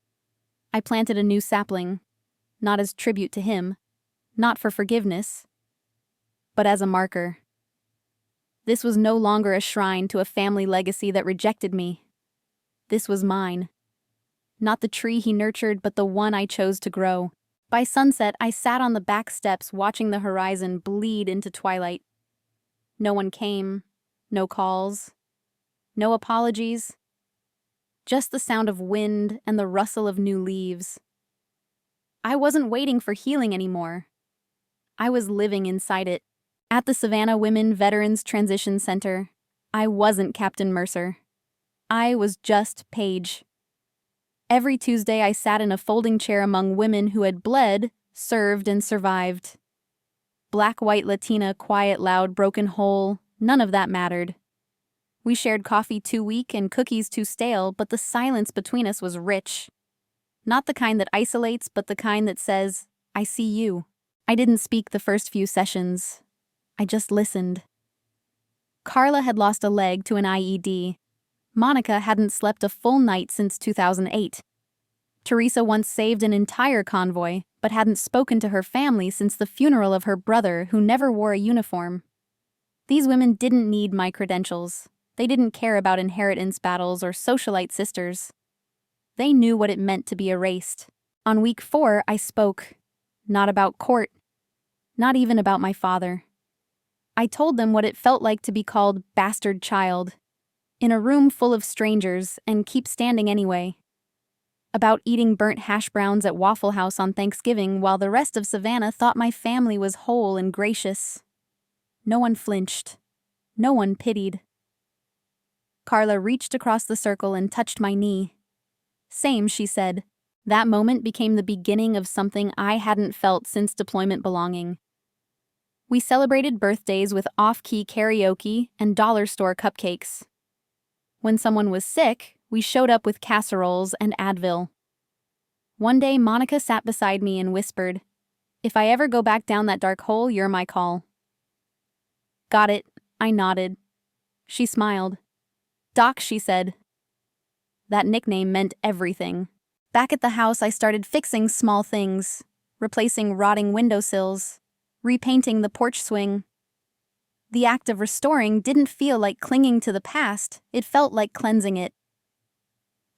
I planted a new sapling, not as tribute to him, not for forgiveness, but as a marker. This was no longer a shrine to a family legacy that rejected me. This was mine. Not the tree he nurtured, but the one I chose to grow. By sunset, I sat on the back steps watching the horizon bleed into twilight. No one came, no calls, no apologies. Just the sound of wind and the rustle of new leaves. I wasn't waiting for healing anymore. I was living inside it. At the Savannah Women Veterans Transition Center, I wasn't Captain Mercer. I was just Paige. Every Tuesday, I sat in a folding chair among women who had bled, served, and survived. Black, white, Latina, quiet, loud, broken, whole, none of that mattered. We shared coffee too weak and cookies too stale, but the silence between us was rich. Not the kind that isolates, but the kind that says, "I see you." I didn't speak the first few sessions. I just listened. Carla had lost a leg to an IED. Monica hadn't slept a full night since 2008. Teresa once saved an entire convoy, but hadn't spoken to her family since the funeral of her brother, who never wore a uniform. These women didn't need my credentials. They didn't care about inheritance battles or socialite sisters. They knew what it meant to be erased. On week 4, I spoke. Not about court. Not even about my father. I told them what it felt like to be called bastard child. In a room full of strangers, and keep standing anyway. About eating burnt hash browns at Waffle House on Thanksgiving while the rest of Savannah thought my family was whole and gracious. No one flinched. No one pitied. Carla reached across the circle and touched my knee. "Same," she said. That moment became the beginning of something I hadn't felt since deployment belonging. We celebrated birthdays with off-key karaoke and dollar store cupcakes. When someone was sick, we showed up with casseroles and Advil. One day, Monica sat beside me and whispered, "If I ever go back down that dark hole, you're my call." "Got it," I nodded. She smiled. "Doc," she said. That nickname meant everything. Back at the house, I started fixing small things, replacing rotting windowsills, repainting the porch swing. The act of restoring didn't feel like clinging to the past, it felt like cleansing it.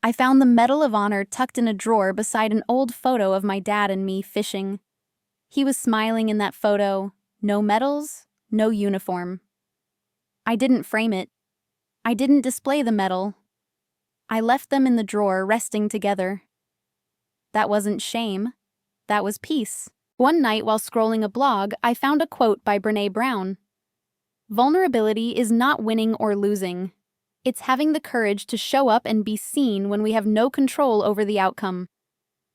I found the Medal of Honor tucked in a drawer beside an old photo of my dad and me fishing. He was smiling in that photo. No medals, no uniform. I didn't frame it. I didn't display the medal. I left them in the drawer, resting together. That wasn't shame. That was peace. One night while scrolling a blog, I found a quote by Brené Brown. "Vulnerability is not winning or losing. It's having the courage to show up and be seen when we have no control over the outcome."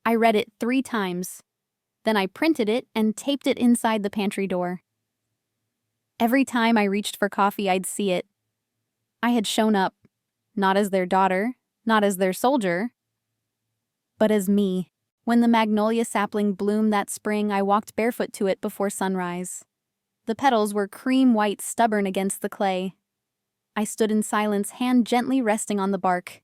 I read it 3 times. Then I printed it and taped it inside the pantry door. Every time I reached for coffee, I'd see it. I had shown up, not as their daughter, Not as their soldier, but as me. When the magnolia sapling bloomed that spring, I walked barefoot to it before sunrise. The petals were cream white, stubborn against the clay. I stood in silence, hand gently resting on the bark.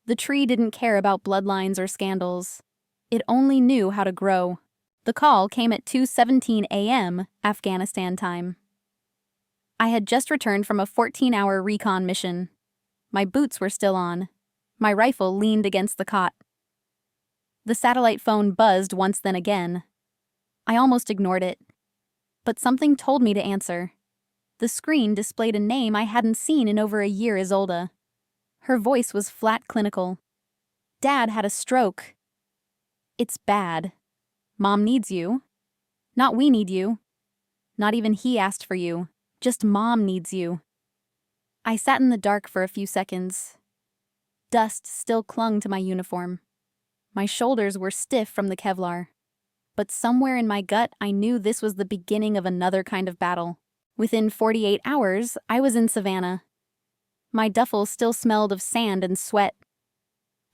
The tree didn't care about bloodlines or scandals. It only knew how to grow. The call came at 2:17 a.m. Afghanistan time. I had just returned from a 14-hour recon mission. My boots were still on. My rifle leaned against the cot. The satellite phone buzzed once, then again. I almost ignored it. But something told me to answer. The screen displayed a name I hadn't seen in over a year. Isolde. Her voice was flat, clinical. Dad had a stroke. It's bad. Mom needs you. Not we need you. Not even he asked for you. Just Mom needs you. I sat in the dark for a few seconds. Dust still clung to my uniform. My shoulders were stiff from the Kevlar. But somewhere in my gut, I knew this was the beginning of another kind of battle. Within 48 hours, I was in Savannah. My duffel still smelled of sand and sweat.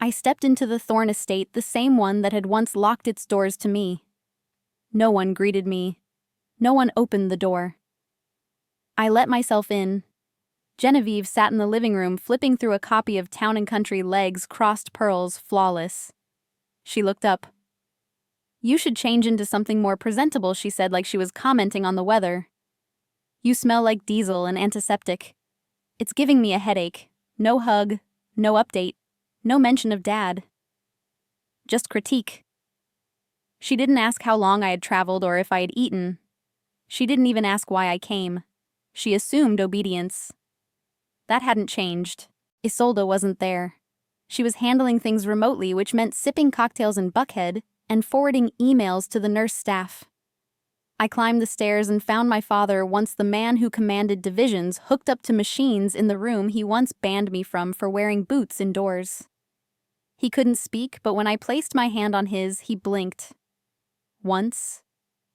I stepped into the Thorn estate, the same one that had once locked its doors to me. No one greeted me. No one opened the door. I let myself in. Genevieve sat in the living room, flipping through a copy of Town and Country, legs crossed, pearls flawless. She looked up. "You should change into something more presentable," she said, like she was commenting on the weather. "You smell like diesel and antiseptic. It's giving me a headache. No hug, no update, no mention of Dad. Just critique." She didn't ask how long I had traveled or if I had eaten. She didn't even ask why I came. She assumed obedience. That hadn't changed. Isolde wasn't there. She was handling things remotely, which meant sipping cocktails in Buckhead and forwarding emails to the nurse staff. I climbed the stairs and found my father, once the man who commanded divisions, hooked up to machines in the room he once banned me from for wearing boots indoors. He couldn't speak, but when I placed my hand on his, he blinked. Once,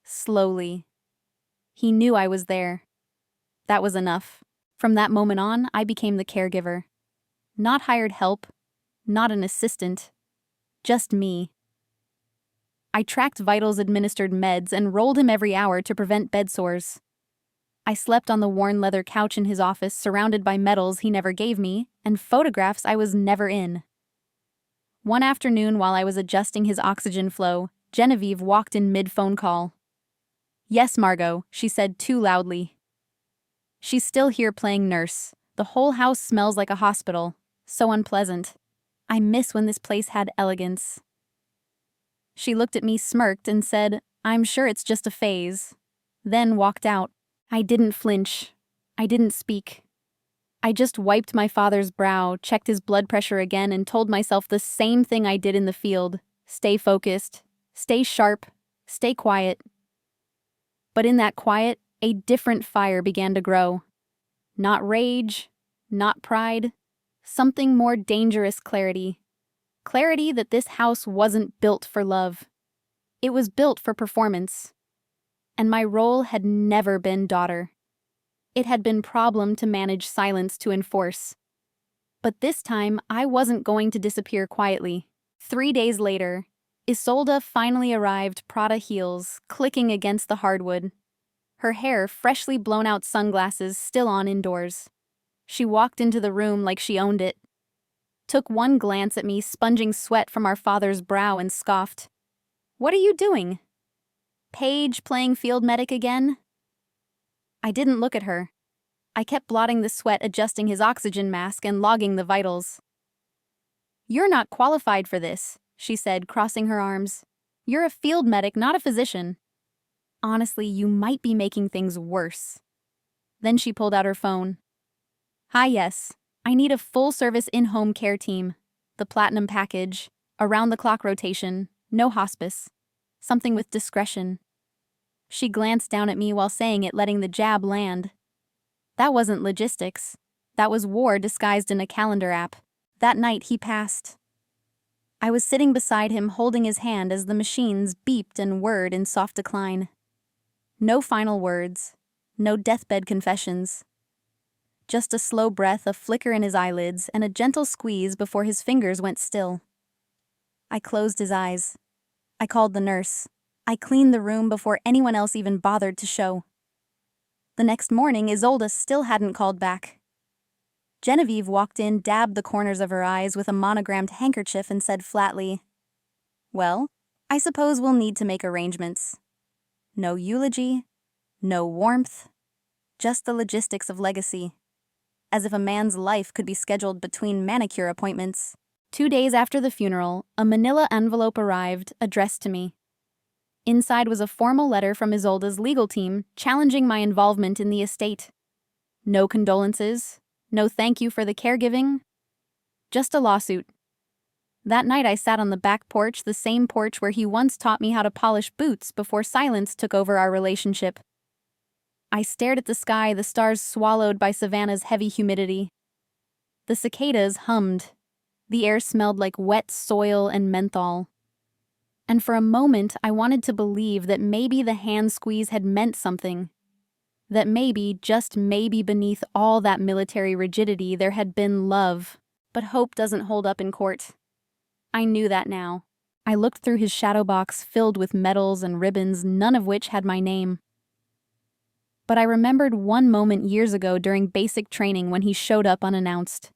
slowly. He knew I was there. That was enough. From that moment on, I became the caregiver. Not hired help, not an assistant, just me. I tracked vitals, administered meds, and rolled him every hour to prevent bed sores. I slept on the worn leather couch in his office, surrounded by medals he never gave me and photographs I was never in. One afternoon, while I was adjusting his oxygen flow, Genevieve walked in mid-phone call. "Yes, Margot," she said too loudly. "She's still here playing nurse. The whole house smells like a hospital. So unpleasant. I miss when this place had elegance." She looked at me, smirked, and said, "I'm sure it's just a phase." Then walked out. I didn't flinch. I didn't speak. I just wiped my father's brow, checked his blood pressure again, and told myself the same thing I did in the field. Stay focused. Stay sharp. Stay quiet. But in that quiet, a different fire began to grow. Not rage, not pride, something more dangerous: clarity. Clarity that this house wasn't built for love. It was built for performance. And my role had never been daughter. It had been problem to manage, silence to enforce. But this time, I wasn't going to disappear quietly. 3 days later, Isolde finally arrived, Prada heels clicking against the hardwood. Her hair freshly blown out, sunglasses still on indoors. She walked into the room like she owned it. Took one glance at me, sponging sweat from our father's brow, and scoffed. "What are you doing? Paige playing field medic again?" I didn't look at her. I kept blotting the sweat, adjusting his oxygen mask and logging the vitals. "You're not qualified for this," she said, crossing her arms. "You're a field medic, not a physician. Honestly, you might be making things worse." Then she pulled out her phone. "Hi, yes. I need a full-service in-home care team. The platinum package, around-the-clock rotation, no hospice. Something with discretion." She glanced down at me while saying it, letting the jab land. That wasn't logistics. That was war disguised in a calendar app. That night he passed. I was sitting beside him, holding his hand as the machines beeped and whirred in soft decline. No final words. No deathbed confessions. Just a slow breath, a flicker in his eyelids, and a gentle squeeze before his fingers went still. I closed his eyes. I called the nurse. I cleaned the room before anyone else even bothered to show. The next morning, Isolde still hadn't called back. Genevieve walked in, dabbed the corners of her eyes with a monogrammed handkerchief, and said flatly, "Well, I suppose we'll need to make arrangements. No eulogy, no warmth, just the logistics of legacy. As if a man's life could be scheduled between manicure appointments." 2 days after the funeral, a manila envelope arrived, addressed to me. Inside was a formal letter from Isolde's legal team challenging my involvement in the estate. No condolences, no thank you for the caregiving, just a lawsuit. That night I sat on the back porch, the same porch where he once taught me how to polish boots before silence took over our relationship. I stared at the sky, the stars swallowed by Savannah's heavy humidity. The cicadas hummed. The air smelled like wet soil and menthol. And for a moment, I wanted to believe that maybe the hand squeeze had meant something. That maybe, just maybe, beneath all that military rigidity, there had been love. But hope doesn't hold up in court. I knew that now. I looked through his shadow box filled with medals and ribbons, none of which had my name. But I remembered one moment years ago during basic training when he showed up unannounced.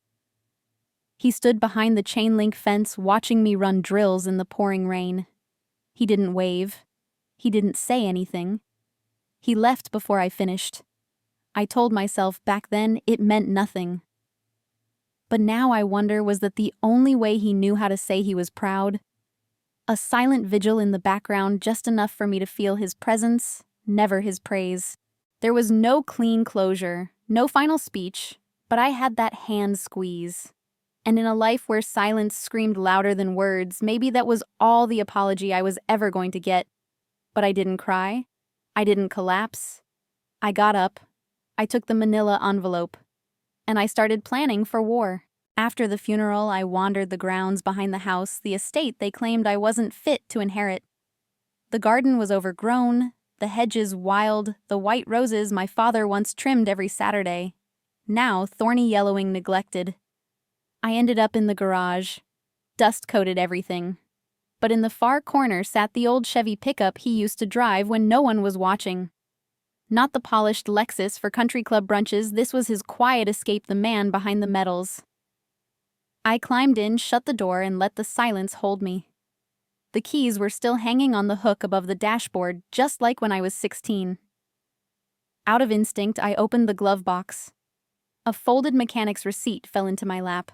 He stood behind the chain-link fence watching me run drills in the pouring rain. He didn't wave. He didn't say anything. He left before I finished. I told myself back then it meant nothing. But now I wonder, was that the only way he knew how to say he was proud? A silent vigil in the background, just enough for me to feel his presence, never his praise. There was no clean closure, no final speech, but I had that hand squeeze. And in a life where silence screamed louder than words, maybe that was all the apology I was ever going to get. But I didn't cry. I didn't collapse. I got up. I took the manila envelope. And I started planning for war. After the funeral, I wandered the grounds behind the house, the estate they claimed I wasn't fit to inherit. The garden was overgrown, the hedges wild, the white roses my father once trimmed every Saturday, now thorny yellowing, neglected. I ended up in the garage. Dust coated everything. But in the far corner sat the old Chevy pickup he used to drive when no one was watching. Not the polished Lexus for country club brunches, this was his quiet escape, the man behind the medals. I climbed in, shut the door, and let the silence hold me. The keys were still hanging on the hook above the dashboard, just like when I was 16. Out of instinct, I opened the glove box. A folded mechanic's receipt fell into my lap.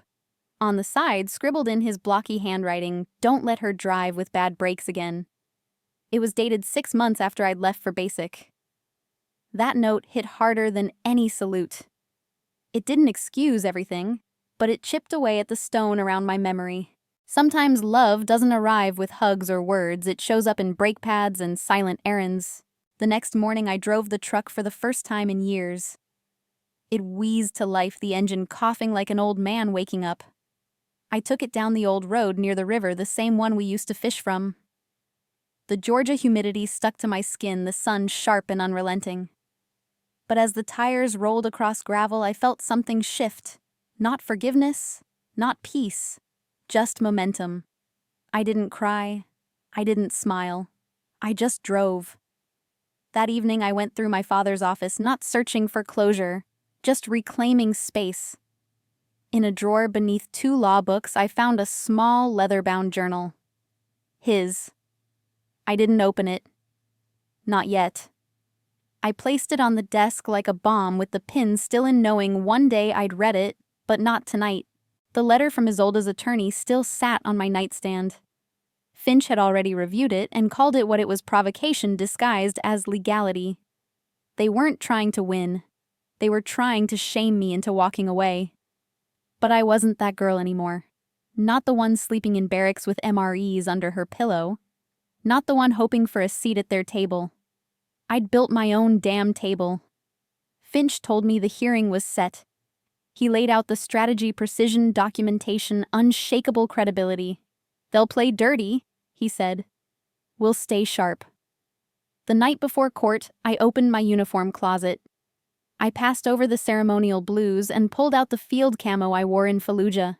On the side, scribbled in his blocky handwriting, "Don't let her drive with bad brakes again." It was dated 6 months after I'd left for basic. That note hit harder than any salute. It didn't excuse everything, but it chipped away at the stone around my memory. Sometimes love doesn't arrive with hugs or words, it shows up in brake pads and silent errands. The next morning I drove the truck for the first time in years. It wheezed to life, the engine coughing like an old man waking up. I took it down the old road near the river, the same one we used to fish from. The Georgia humidity stuck to my skin, the sun sharp and unrelenting. But as the tires rolled across gravel, I felt something shift. Not forgiveness, not peace, just momentum. I didn't cry. I didn't smile. I just drove. That evening I went through my father's office, not searching for closure, just reclaiming space. In a drawer beneath 2 law books, I found a small leather-bound journal. His. I didn't open it. Not yet. I placed it on the desk like a bomb, with the pin still in, knowing one day I'd read it, but not tonight. The letter from Isolde's attorney still sat on my nightstand. Finch had already reviewed it and called it what it was: provocation disguised as legality. They weren't trying to win. They were trying to shame me into walking away. But I wasn't that girl anymore. Not the one sleeping in barracks with MREs under her pillow. Not the one hoping for a seat at their table. I'd built my own damn table. Finch told me the hearing was set. He laid out the strategy, precision, documentation, unshakable credibility. "They'll play dirty," he said. "We'll stay sharp." The night before court, I opened my uniform closet. I passed over the ceremonial blues and pulled out the field camo I wore in Fallujah.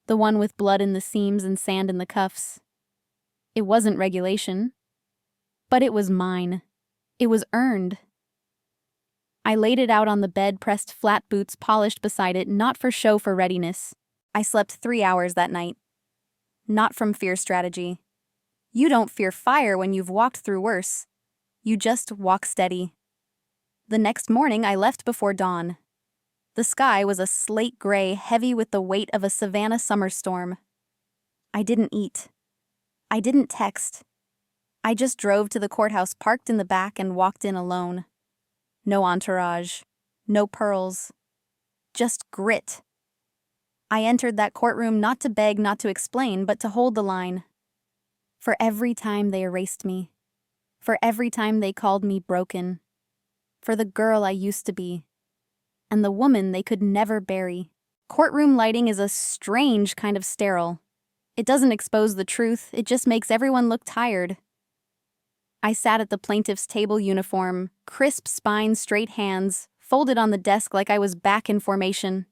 The one with blood in the seams and sand in the cuffs. It wasn't regulation. But it was mine. It was earned. I laid it out on the bed, pressed flat boots polished beside it, not for show, for readiness. I slept 3 hours that night. Not from fear strategy. You don't fear fire when you've walked through worse. You just walk steady. The next morning I left before dawn. The sky was a slate gray, heavy with the weight of a Savannah summer storm. I didn't eat. I didn't text. I just drove to the courthouse, parked in the back, and walked in alone. No entourage. No pearls. Just grit. I entered that courtroom not to beg, not to explain, but to hold the line. For every time they erased me. For every time they called me broken. For the girl I used to be. And the woman they could never bury. Courtroom lighting is a strange kind of sterile. It doesn't expose the truth, it just makes everyone look tired. I sat at the plaintiff's table, uniform, crisp spine, straight hands, folded on the desk like I was back in formation.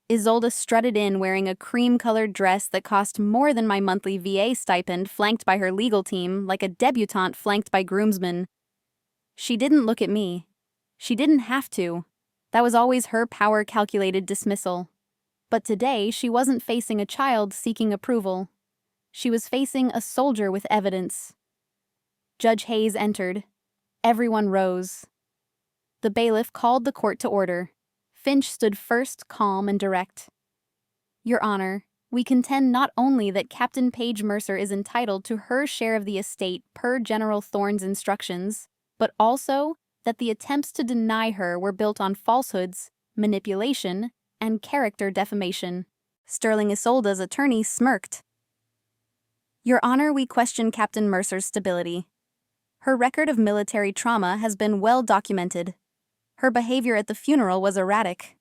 Isolde strutted in wearing a cream-colored dress that cost more than my monthly VA stipend, flanked by her legal team, like a debutante flanked by groomsmen. She didn't look at me. She didn't have to. That was always her power-calculated dismissal. But today, she wasn't facing a child seeking approval. She was facing a soldier with evidence. Judge Hayes entered. Everyone rose. The bailiff called the court to order. Finch stood first, calm and direct. Your Honor, we contend not only that Captain Paige Mercer is entitled to her share of the estate per General Thorne's instructions, but also that the attempts to deny her were built on falsehoods, manipulation, and character defamation. Sterling Isolde's attorney smirked. Your Honor, we question Captain Mercer's stability. Her record of military trauma has been well documented. Her behavior at the funeral was erratic.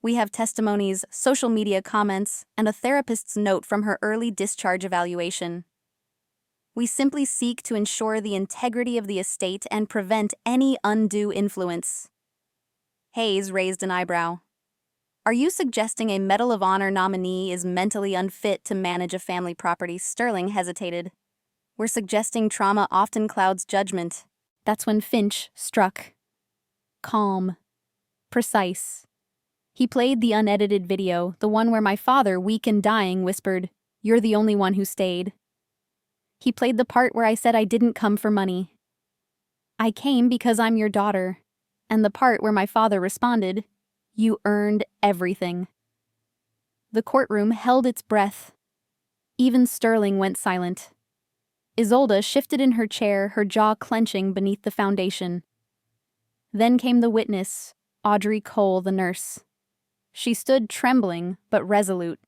We have testimonies, social media comments, and a therapist's note from her early discharge evaluation. We simply seek to ensure the integrity of the estate and prevent any undue influence. Hayes raised an eyebrow. Are you suggesting a Medal of Honor nominee is mentally unfit to manage a family property? Sterling hesitated. We're suggesting trauma often clouds judgment. That's when Finch struck. Calm. Precise. He played the unedited video, the one where my father, weak and dying, whispered, "You're the only one who stayed." He played the part where I said I didn't come for money. I came because I'm your daughter. And the part where my father responded, "You earned everything." The courtroom held its breath. Even Sterling went silent. Isolde shifted in her chair, her jaw clenching beneath the foundation. Then came the witness, Audrey Cole, the nurse. She stood trembling, but resolute.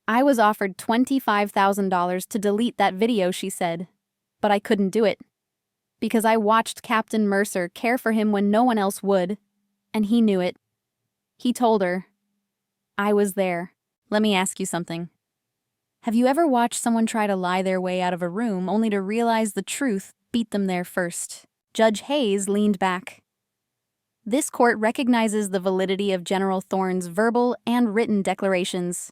I was offered $25,000 to delete that video, she said, but I couldn't do it. Because I watched Captain Mercer care for him when no one else would, and he knew it. He told her. I was there. Let me ask you something. Have you ever watched someone try to lie their way out of a room only to realize the truth beat them there first? Judge Hayes leaned back. This court recognizes the validity of General Thorne's verbal and written declarations.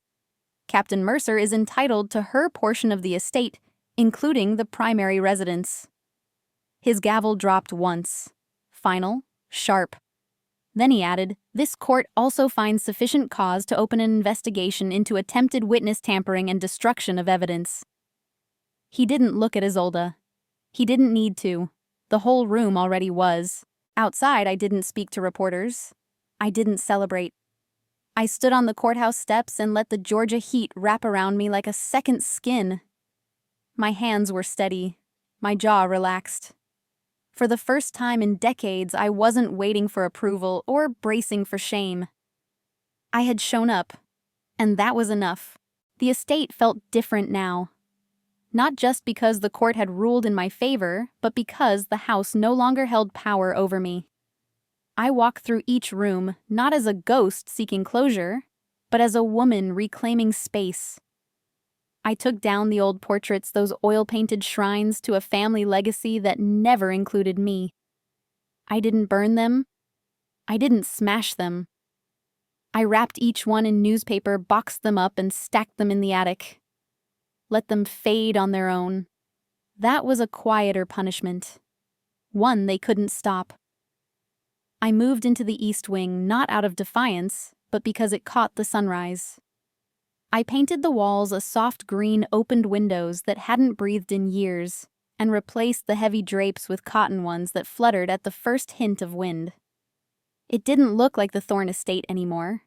Captain Mercer is entitled to her portion of the estate, including the primary residence. His gavel dropped once. Final, sharp. Then he added, this court also finds sufficient cause to open an investigation into attempted witness tampering and destruction of evidence. He didn't look at Isolde. He didn't need to. The whole room already was. Outside, I didn't speak to reporters. I didn't celebrate. I stood on the courthouse steps and let the Georgia heat wrap around me like a second skin. My hands were steady. My jaw relaxed. For the first time in decades, I wasn't waiting for approval or bracing for shame. I had shown up, and that was enough. The estate felt different now. Not just because the court had ruled in my favor, but because the house no longer held power over me. I walked through each room, not as a ghost seeking closure, but as a woman reclaiming space. I took down the old portraits, those oil-painted shrines to a family legacy that never included me. I didn't burn them. I didn't smash them. I wrapped each one in newspaper, boxed them up, and stacked them in the attic. Let them fade on their own. That was a quieter punishment. One they couldn't stop. I moved into the East Wing not out of defiance, but because it caught the sunrise. I painted the walls a soft green, opened windows that hadn't breathed in years, and replaced the heavy drapes with cotton ones that fluttered at the first hint of wind. It didn't look like the Thorne estate anymore.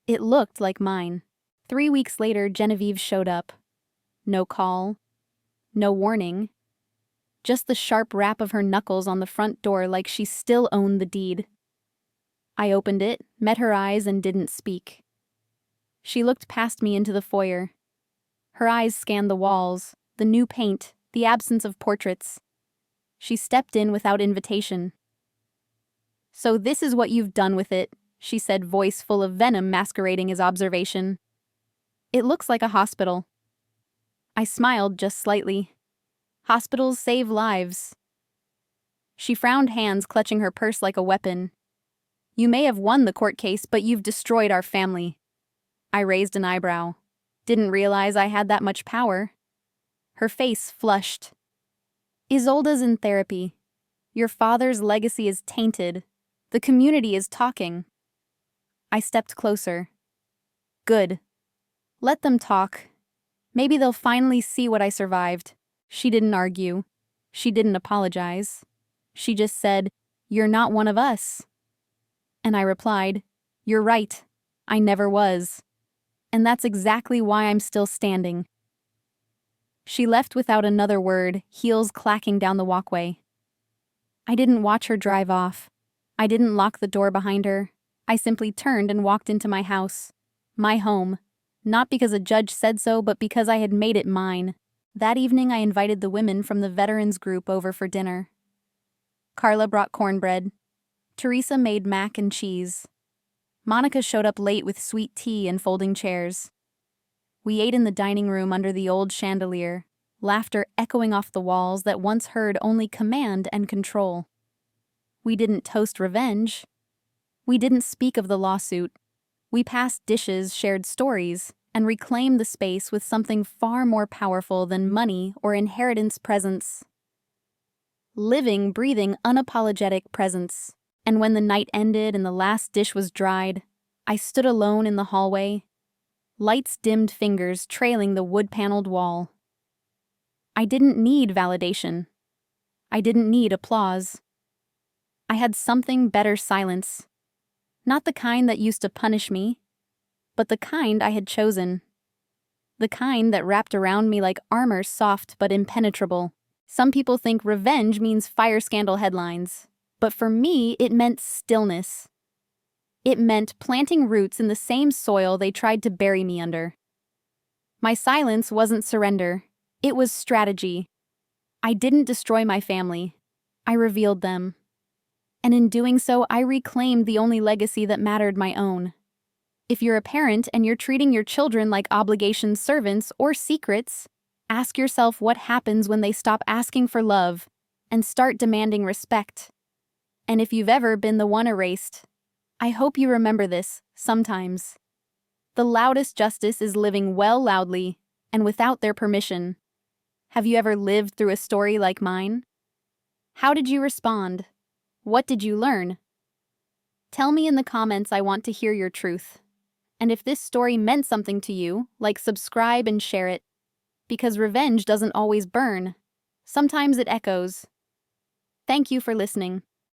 It looked like mine. 3 weeks later, Genevieve showed up. No call. No warning. Just the sharp rap of her knuckles on the front door like she still owned the deed. I opened it, met her eyes, and didn't speak. She looked past me into the foyer. Her eyes scanned the walls, the new paint, the absence of portraits. She stepped in without invitation. "So this is what you've done with it," she said, voice full of venom masquerading as observation. "It looks like a hospital." I smiled just slightly. Hospitals save lives. She frowned, hands clutching her purse like a weapon. "You may have won the court case, but you've destroyed our family." I raised an eyebrow. Didn't realize I had that much power. Her face flushed. "Isolde's in therapy. Your father's legacy is tainted. The community is talking." I stepped closer. "Good. Let them talk. Maybe they'll finally see what I survived." She didn't argue. She didn't apologize. She just said, "You're not one of us." And I replied, "You're right. I never was. And that's exactly why I'm still standing." She left without another word, heels clacking down the walkway. I didn't watch her drive off. I didn't lock the door behind her. I simply turned and walked into my house. My home. Not because a judge said so, but because I had made it mine. That evening I invited the women from the veterans group over for dinner. Carla brought cornbread. Teresa made mac and cheese. Monica showed up late with sweet tea and folding chairs. We ate in the dining room under the old chandelier, laughter echoing off the walls that once heard only command and control. We didn't toast revenge. We didn't speak of the lawsuit. We passed dishes, shared stories, and reclaimed the space with something far more powerful than money or inheritance: presence. Living, breathing, unapologetic presence. And when the night ended and the last dish was dried, I stood alone in the hallway, lights dimmed, fingers trailing the wood-paneled wall. I didn't need validation. I didn't need applause. I had something better: silence. Not the kind that used to punish me, but the kind I had chosen. The kind that wrapped around me like armor, soft but impenetrable. Some people think revenge means fire scandal headlines, but for me it meant stillness. It meant planting roots in the same soil they tried to bury me under. My silence wasn't surrender. It was strategy. I didn't destroy my family. I revealed them. And in doing so, I reclaimed the only legacy that mattered: my own. If you're a parent and you're treating your children like obligation servants or secrets, ask yourself what happens when they stop asking for love and start demanding respect. And if you've ever been the one erased, I hope you remember this sometimes. The loudest justice is living well loudly and without their permission. Have you ever lived through a story like mine? How did you respond? What did you learn? Tell me in the comments. I want to hear your truth. And if this story meant something to you, like, subscribe, and share it. Because revenge doesn't always burn. Sometimes it echoes. Thank you for listening.